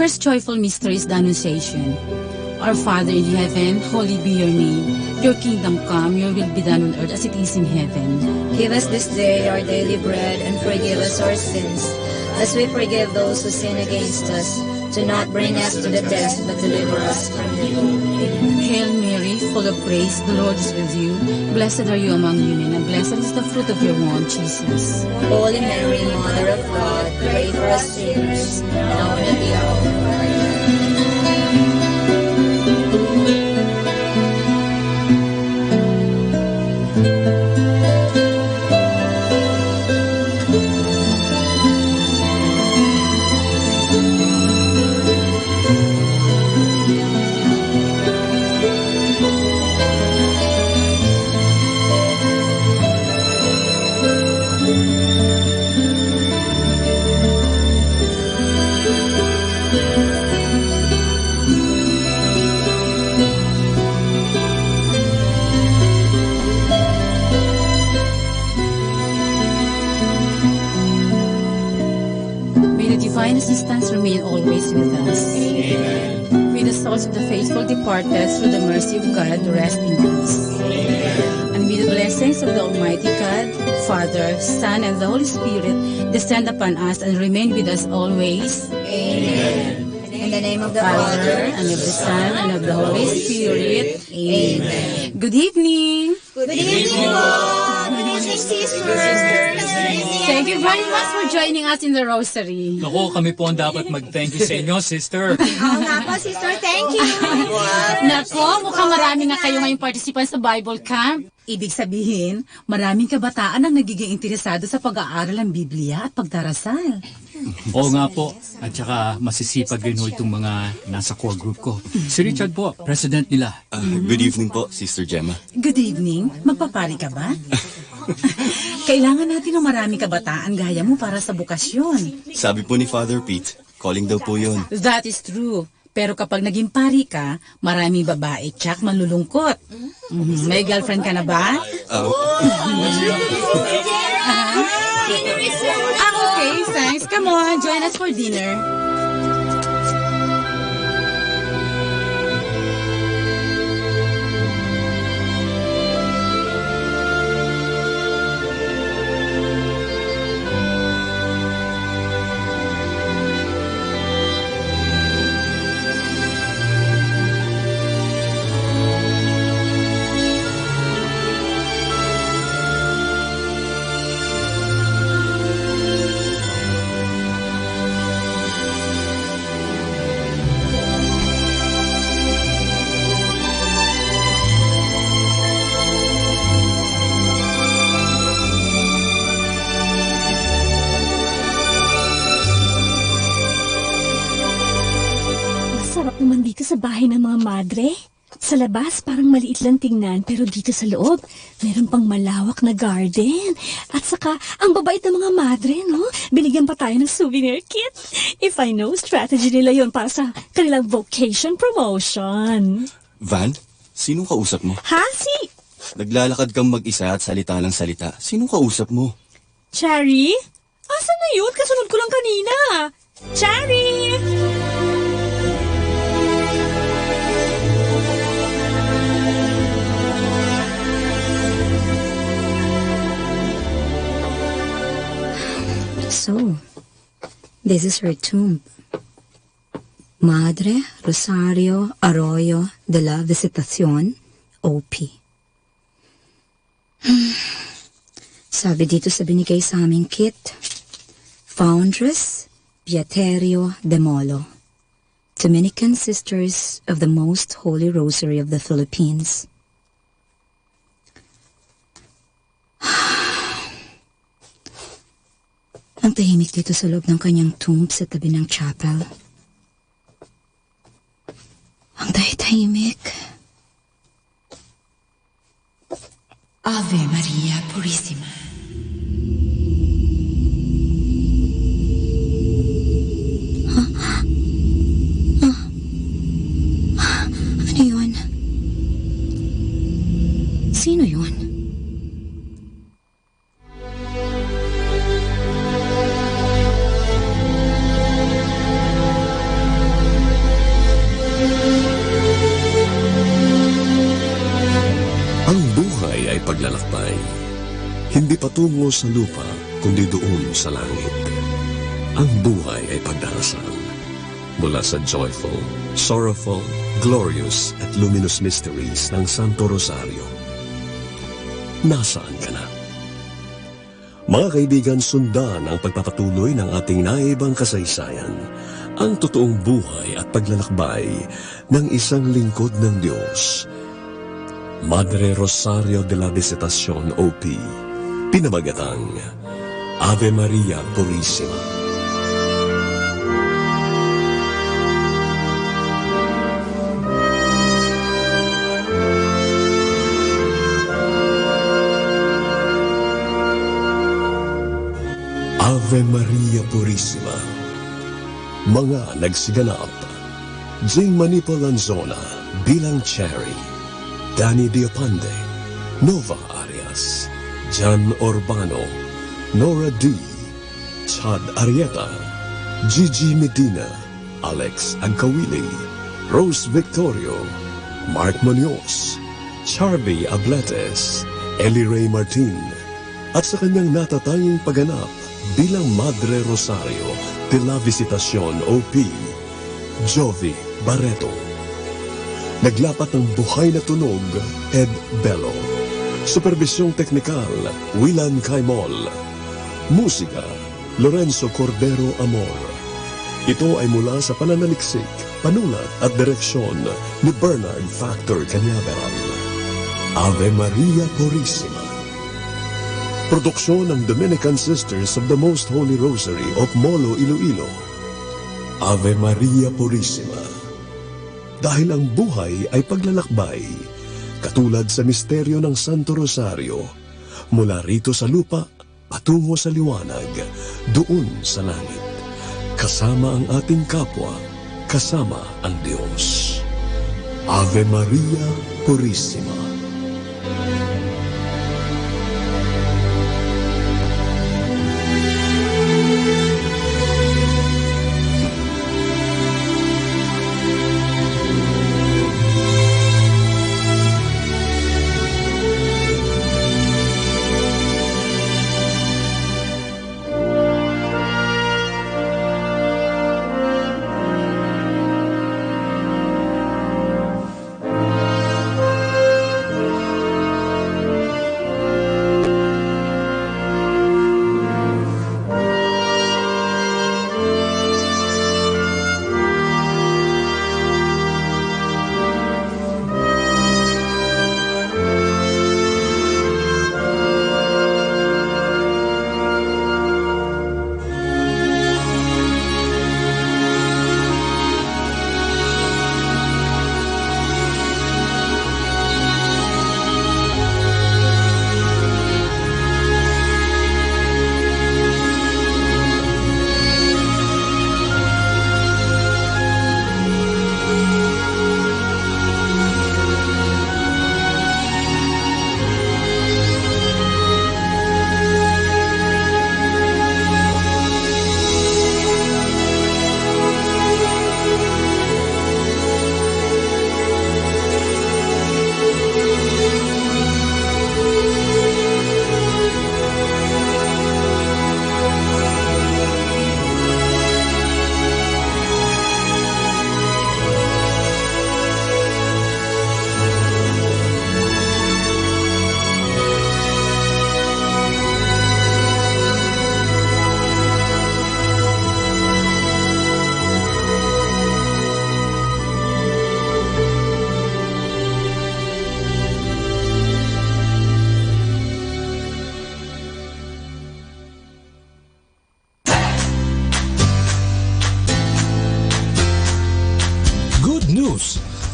First joyful mystery is the Annunciation. Our Father in heaven, holy be your name. Your kingdom come, your will be done on earth as it is in heaven. Give us this day our daily bread and forgive us our sins, as we forgive those who sin against us. Do not bring us to the test, but deliver us from evil. Hail Mary, full of grace, the Lord is with you. Blessed are you among women, and blessed is the fruit of your womb, Jesus. Holy Mary, Mother of God, pray for us sinners, now and at the hour of our death. May the divine assistance remain always with us. Amen. May the souls of the faithful departed through the mercy of God rest in peace. Amen. And may the blessings of the Almighty God, Father, Son, and the Holy Spirit descend upon us and remain with us always. Amen. In the name of the Father, and of the Son, and of the Holy Spirit. Amen. Good evening. Good evening po. Good evening, sisters. Thank you very much for joining us in the Rosary. Naku, kami po ang dapat mag-thank you sa inyo, sister. Oo nga po, sister. Thank you. Nako, mukhang marami na kayo ngayong participants sa Bible Camp. Ibig sabihin, maraming kabataan ang nagiging interesado sa pag-aaral ng Biblia at pagdarasal. Oo nga po. At saka masisipag rin ho itong mga nasa core group ko. Si Richard po, president nila. Good evening po, Sister Gemma. Good evening. Magpapari ka ba? Kailangan natin ng maraming kabataan gaya mo para sa bukasyon. Sabi po ni Father Pete, calling daw po yun. That is true. Pero kapag naging pari ka, maraming babae tsak malulungkot. May girlfriend ka na ba? Okay, thanks. Come on, join us for dinner. Sarap naman dito sa bahay ng mga madre. Sa labas, parang maliit lang tingnan, pero dito sa loob, meron pang malawak na garden. At saka, ang babait ng mga madre, no? Binigyan pa tayo ng souvenir kit. If I know, strategy nila yon para sa kanilang vocation promotion. Van, sinong kausap mo? Ha? Naglalakad kang mag-isa at salita ng salita. Sinong kausap mo? Cherry? Asan na yun? Kasunod ko lang kanina. Cherry! So, this is her tomb. Madre Rosario Arroyo de la Visitación, OP. Sabi dito sa binigay sa aming kit, Foundress Beaterio de Molo, Dominican Sisters of the Most Holy Rosary of the Philippines. Ang tahimik dito sa loob ng kanyang tomb sa tabi ng chapel. Ang tahimik. Ave Maria Purissima. Ano yun? Sino yun? Paglalakbay, hindi patungo sa lupa, kundi doon sa langit. Ang buhay ay pagdarasal. Mula sa joyful, sorrowful, glorious at luminous mysteries ng Santo Rosario. Nasaan ka na? Mga kaibigan, sundan ang pagpapatuloy ng ating naibang kasaysayan, ang totoong buhay at paglalakbay ng isang lingkod ng Diyos, Madre Rosario de la Visitación, OP, pinamagatang Ave Maria Purissima. Ave Maria Purissima. Mga nagsiganap, Jing Manipo Lanzona bilang Cherry, Danny Diopande, Nova Arias, Jan Urbano, Nora D, Chad Arieta, Gigi Medina, Alex Agkawili, Rose Victorio, Mark Munoz, Charby Abletes, Ellie Ray Martin, at sa kanyang natatanging pagganap bilang Madre Rosario de la Visitacion OP, Jovi Barreto. Naglapat ng buhay na tunog, Ed Bello. Supervisyong teknikal, Willan Caimol. Musika, Lorenzo Cordero Amor. Ito ay mula sa pananaliksik, panulat at direksyon ni Bernard Factor Cañaveral. Ave Maria Purissima. Produksyon ng Dominican Sisters of the Most Holy Rosary of Molo, Iloilo. Ave Maria Purissima. Dahil ang buhay ay paglalakbay, katulad sa misteryo ng Santo Rosario, mula rito sa lupa, patungo sa liwanag, doon sa langit. Kasama ang ating kapwa, kasama ang Diyos. Ave Maria Purissima.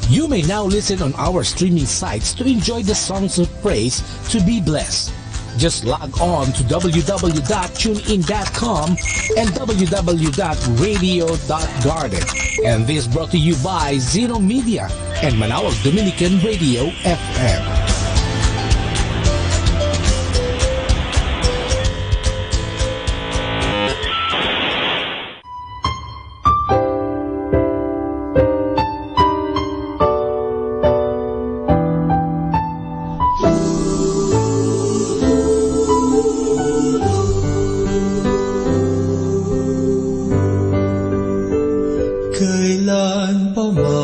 You may now listen on our streaming sites to enjoy the songs of praise to be blessed. Just log on to www.tunein.com and www.radio.garden. And this brought to you by Zeno Media and Manawag Dominican Radio FM. Kailan pa man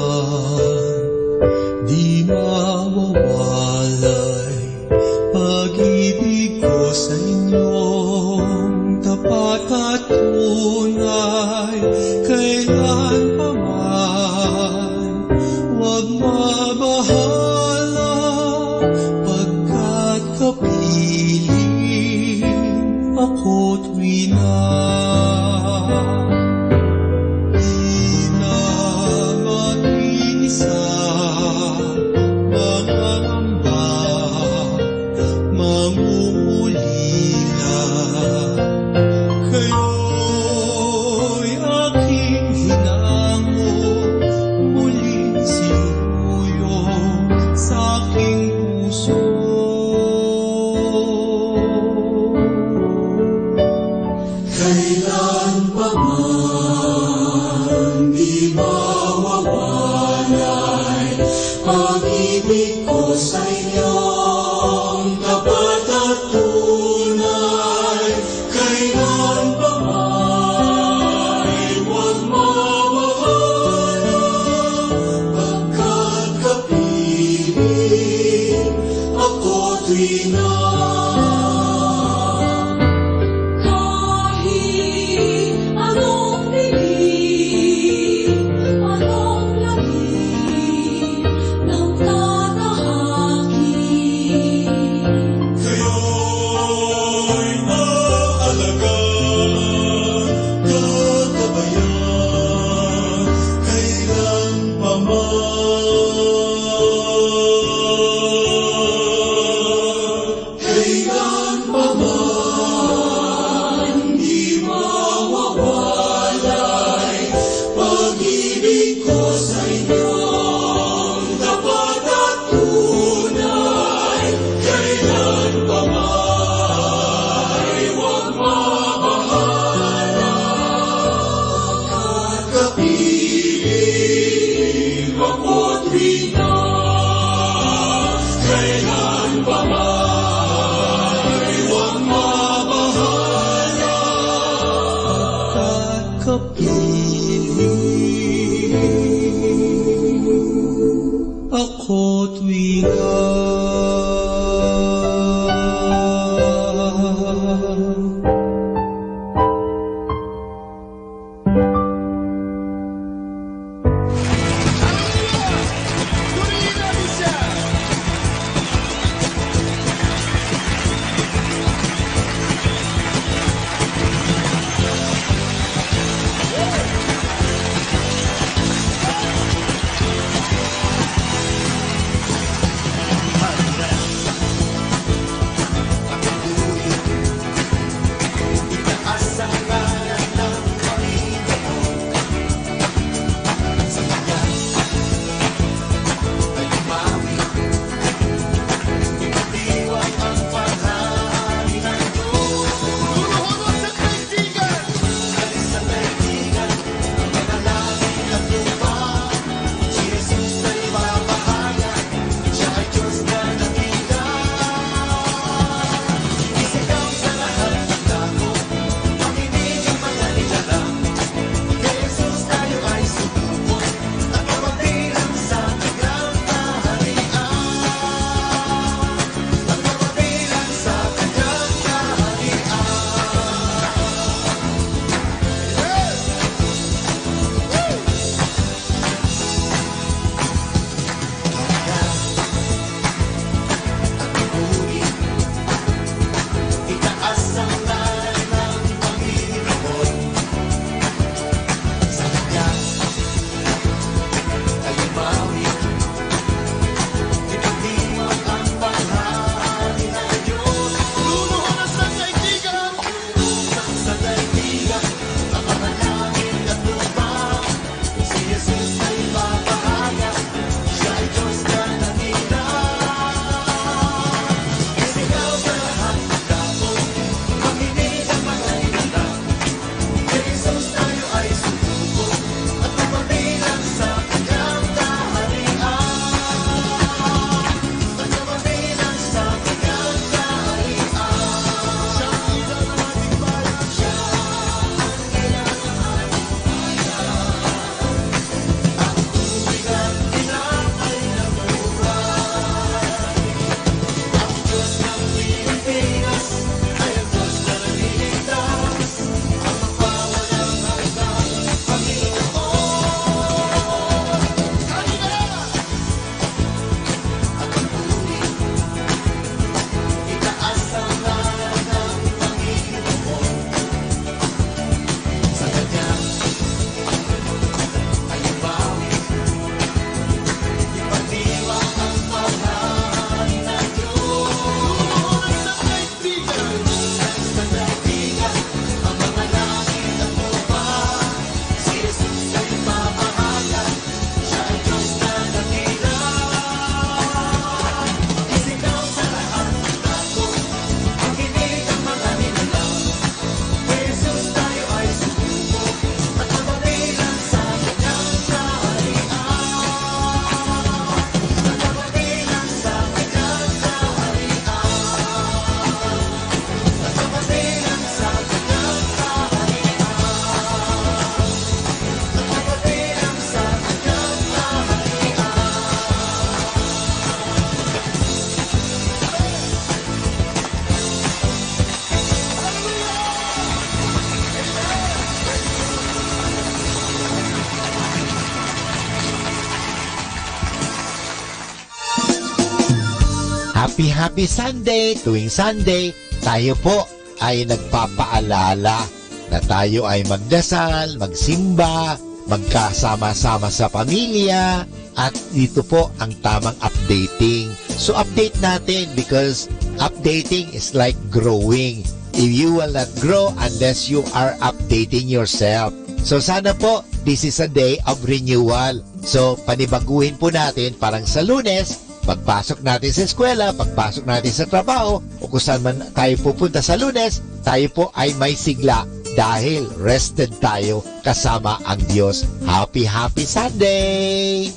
kailan pa man huwag mawawala, pagkat kapiling ako'y na. Kahit anong dilim, anong lagim ng tatahakin, Kayo'y maalagaan. Happy Sunday! Tuwing Sunday, tayo po ay nagpapaalala na tayo ay magdasal, magsimba, magkasama-sama sa pamilya, at dito po ang tamang updating. So update natin because updating is like growing. If you will not grow unless you are updating yourself. So sana po, this is a day of renewal. So panibaguhin po natin parang sa Lunes, pagpasok natin sa eskwela, pagpasok natin sa trabaho, o kung saan man tayo pupunta sa Lunes, tayo po ay may sigla dahil rested tayo kasama ang Diyos. Happy Sunday!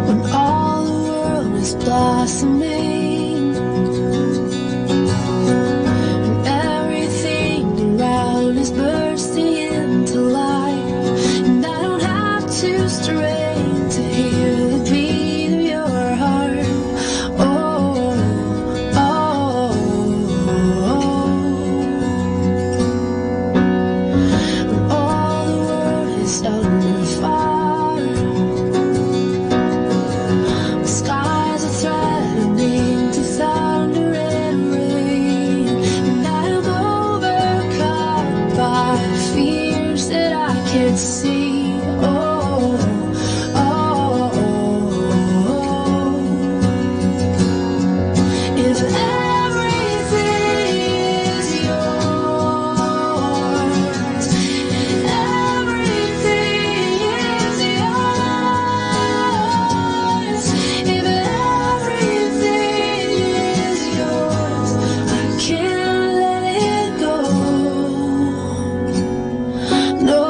When all the world is blossoming and everything around is bursting into life, and I don't have to strain to hear the beat of your heart. Oh, oh, oh. When all the world is under fire, the skies are threatening to thunder and rain, and I'm overcome by fears that I can't see. Oh, oh, oh. If everything is yours, everything is yours. If everything is yours, I can't let it go. No.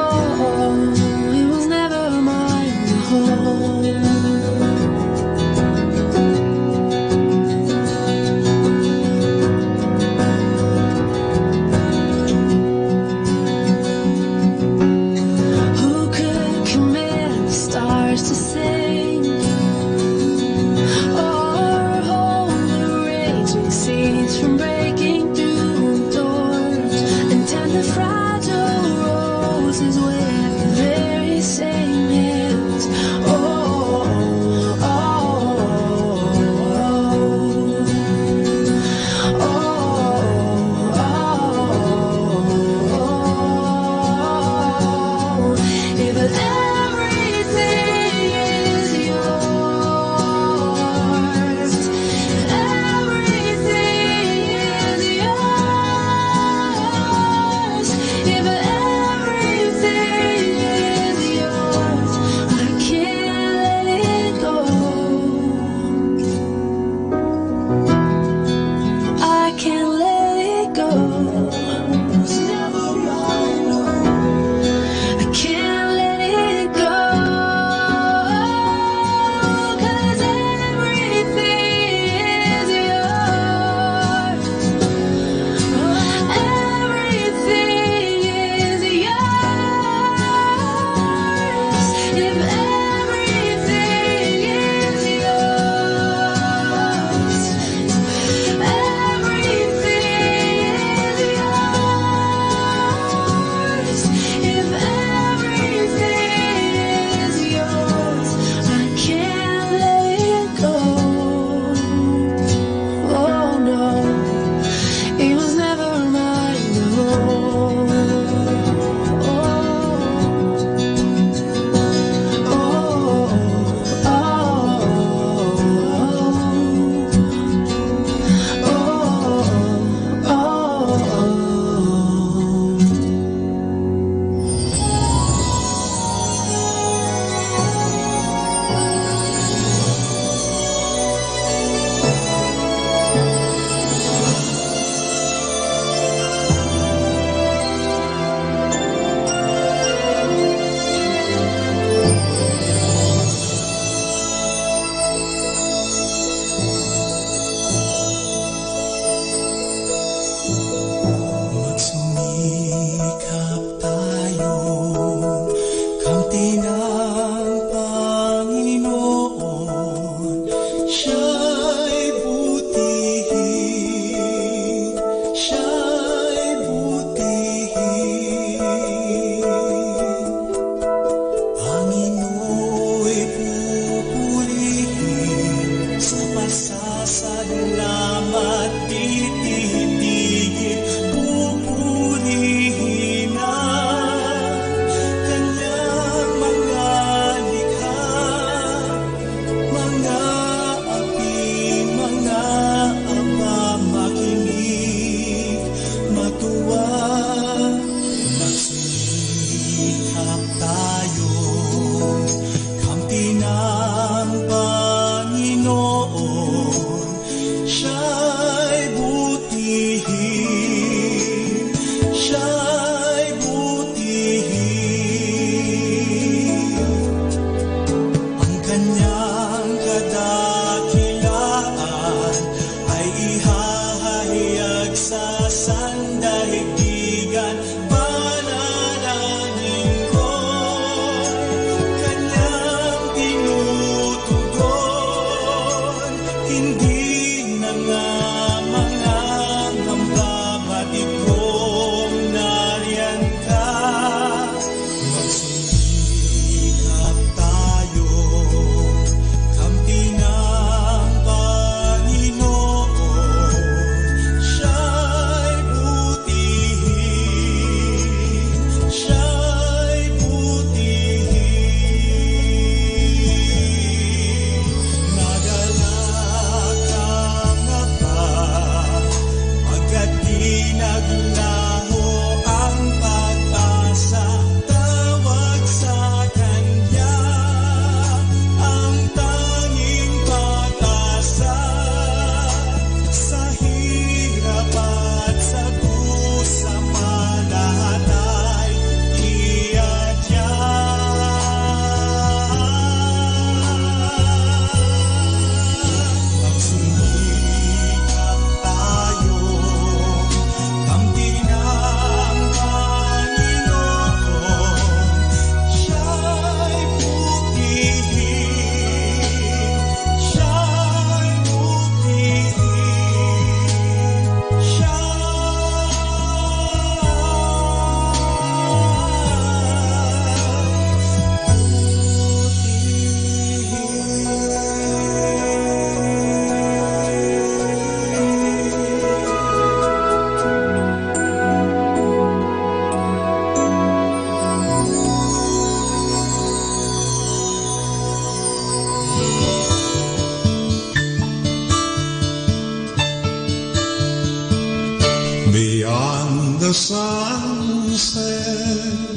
sunset,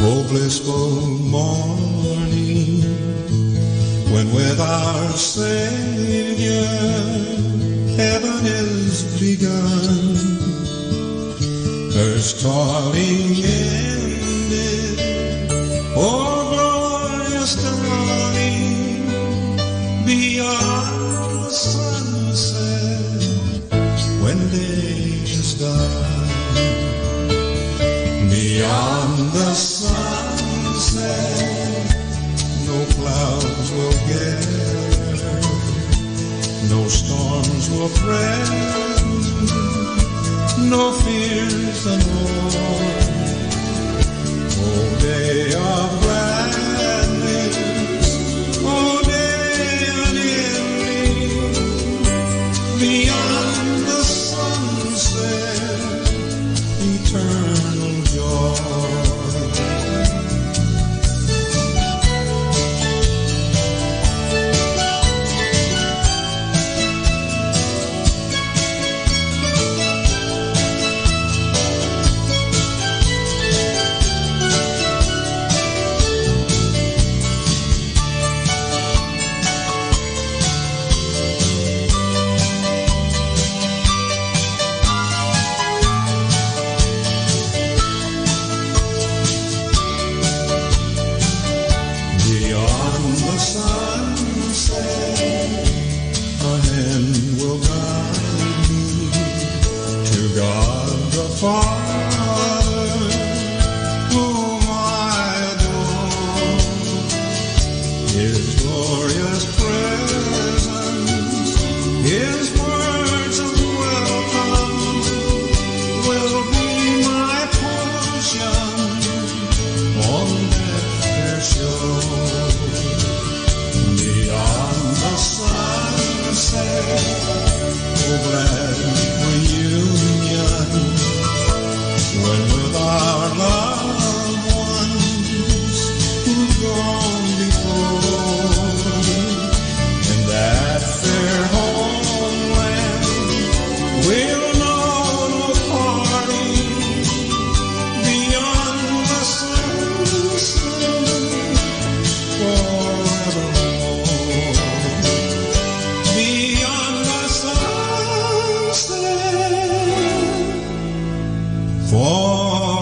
oh blissful morning, when with our Savior heaven is begun. Earth's toiling ended, oh glorious dawning, beyond the sunset, when day is done. Beyond the sunset, no clouds will gather, no storms will threaten, no fears unknown. Oh, day of gladness, oh, day unending, beyond the sunset, eternal joy. Father, whom I adore, His glorious presence, His words of welcome will be my portion on that fair shore. Beyond the sunset, oh glad reunion, when with our loved ones who've gone before, in that fair homeland, we'll know no parting. Beyond the sunset, forevermore. Beyond the sunset, forevermore.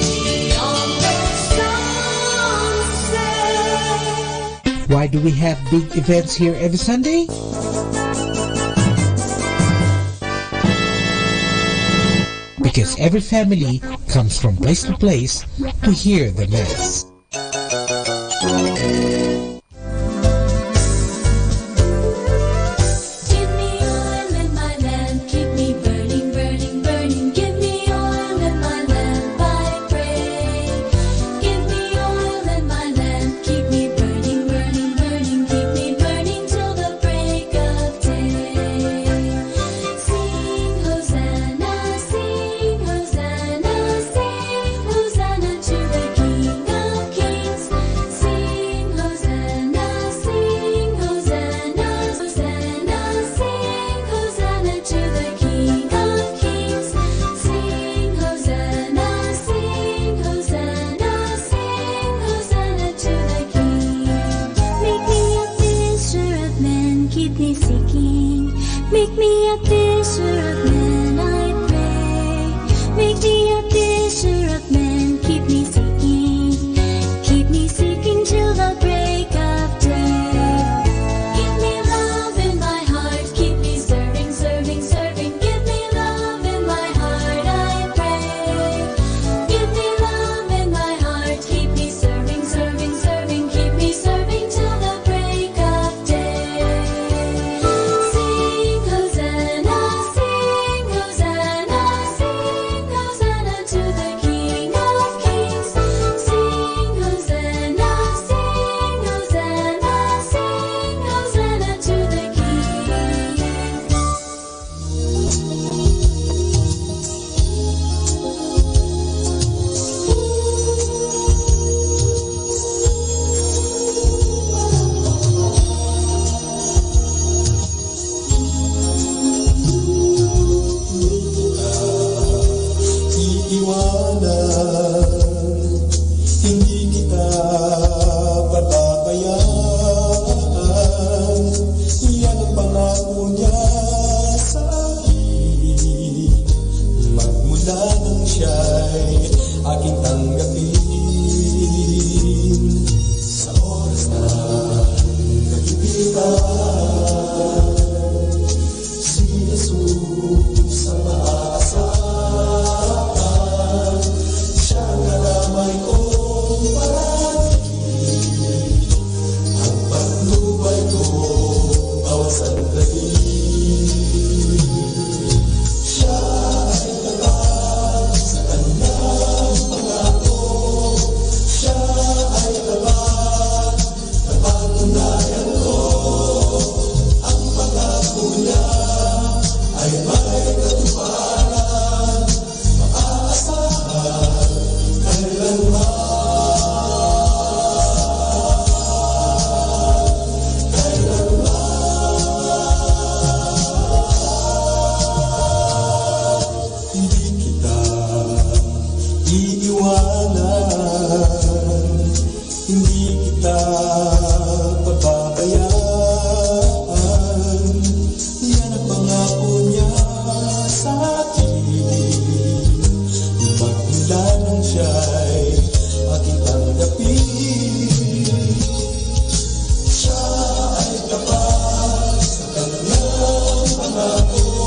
Beyond the sunset. Why do we have big events here every Sunday? Because every family comes from place to place to hear the Mass. Sing Hosanna sa maasahan, siya na lamang kong parati, ang patnubay ko bawat sandali. Siya ay tapat sa kanyang pangako, siya ay tapat na patunayan ko, ang pangako niya ay may katuparan, maaasahan kailanman. Hindi kita iiwanan, hindi kita pababayaan. Yan ang pangako niya sa akin, magmula nang siya'y aking tanggapin. Siya ay tapat sa kanyang pangako,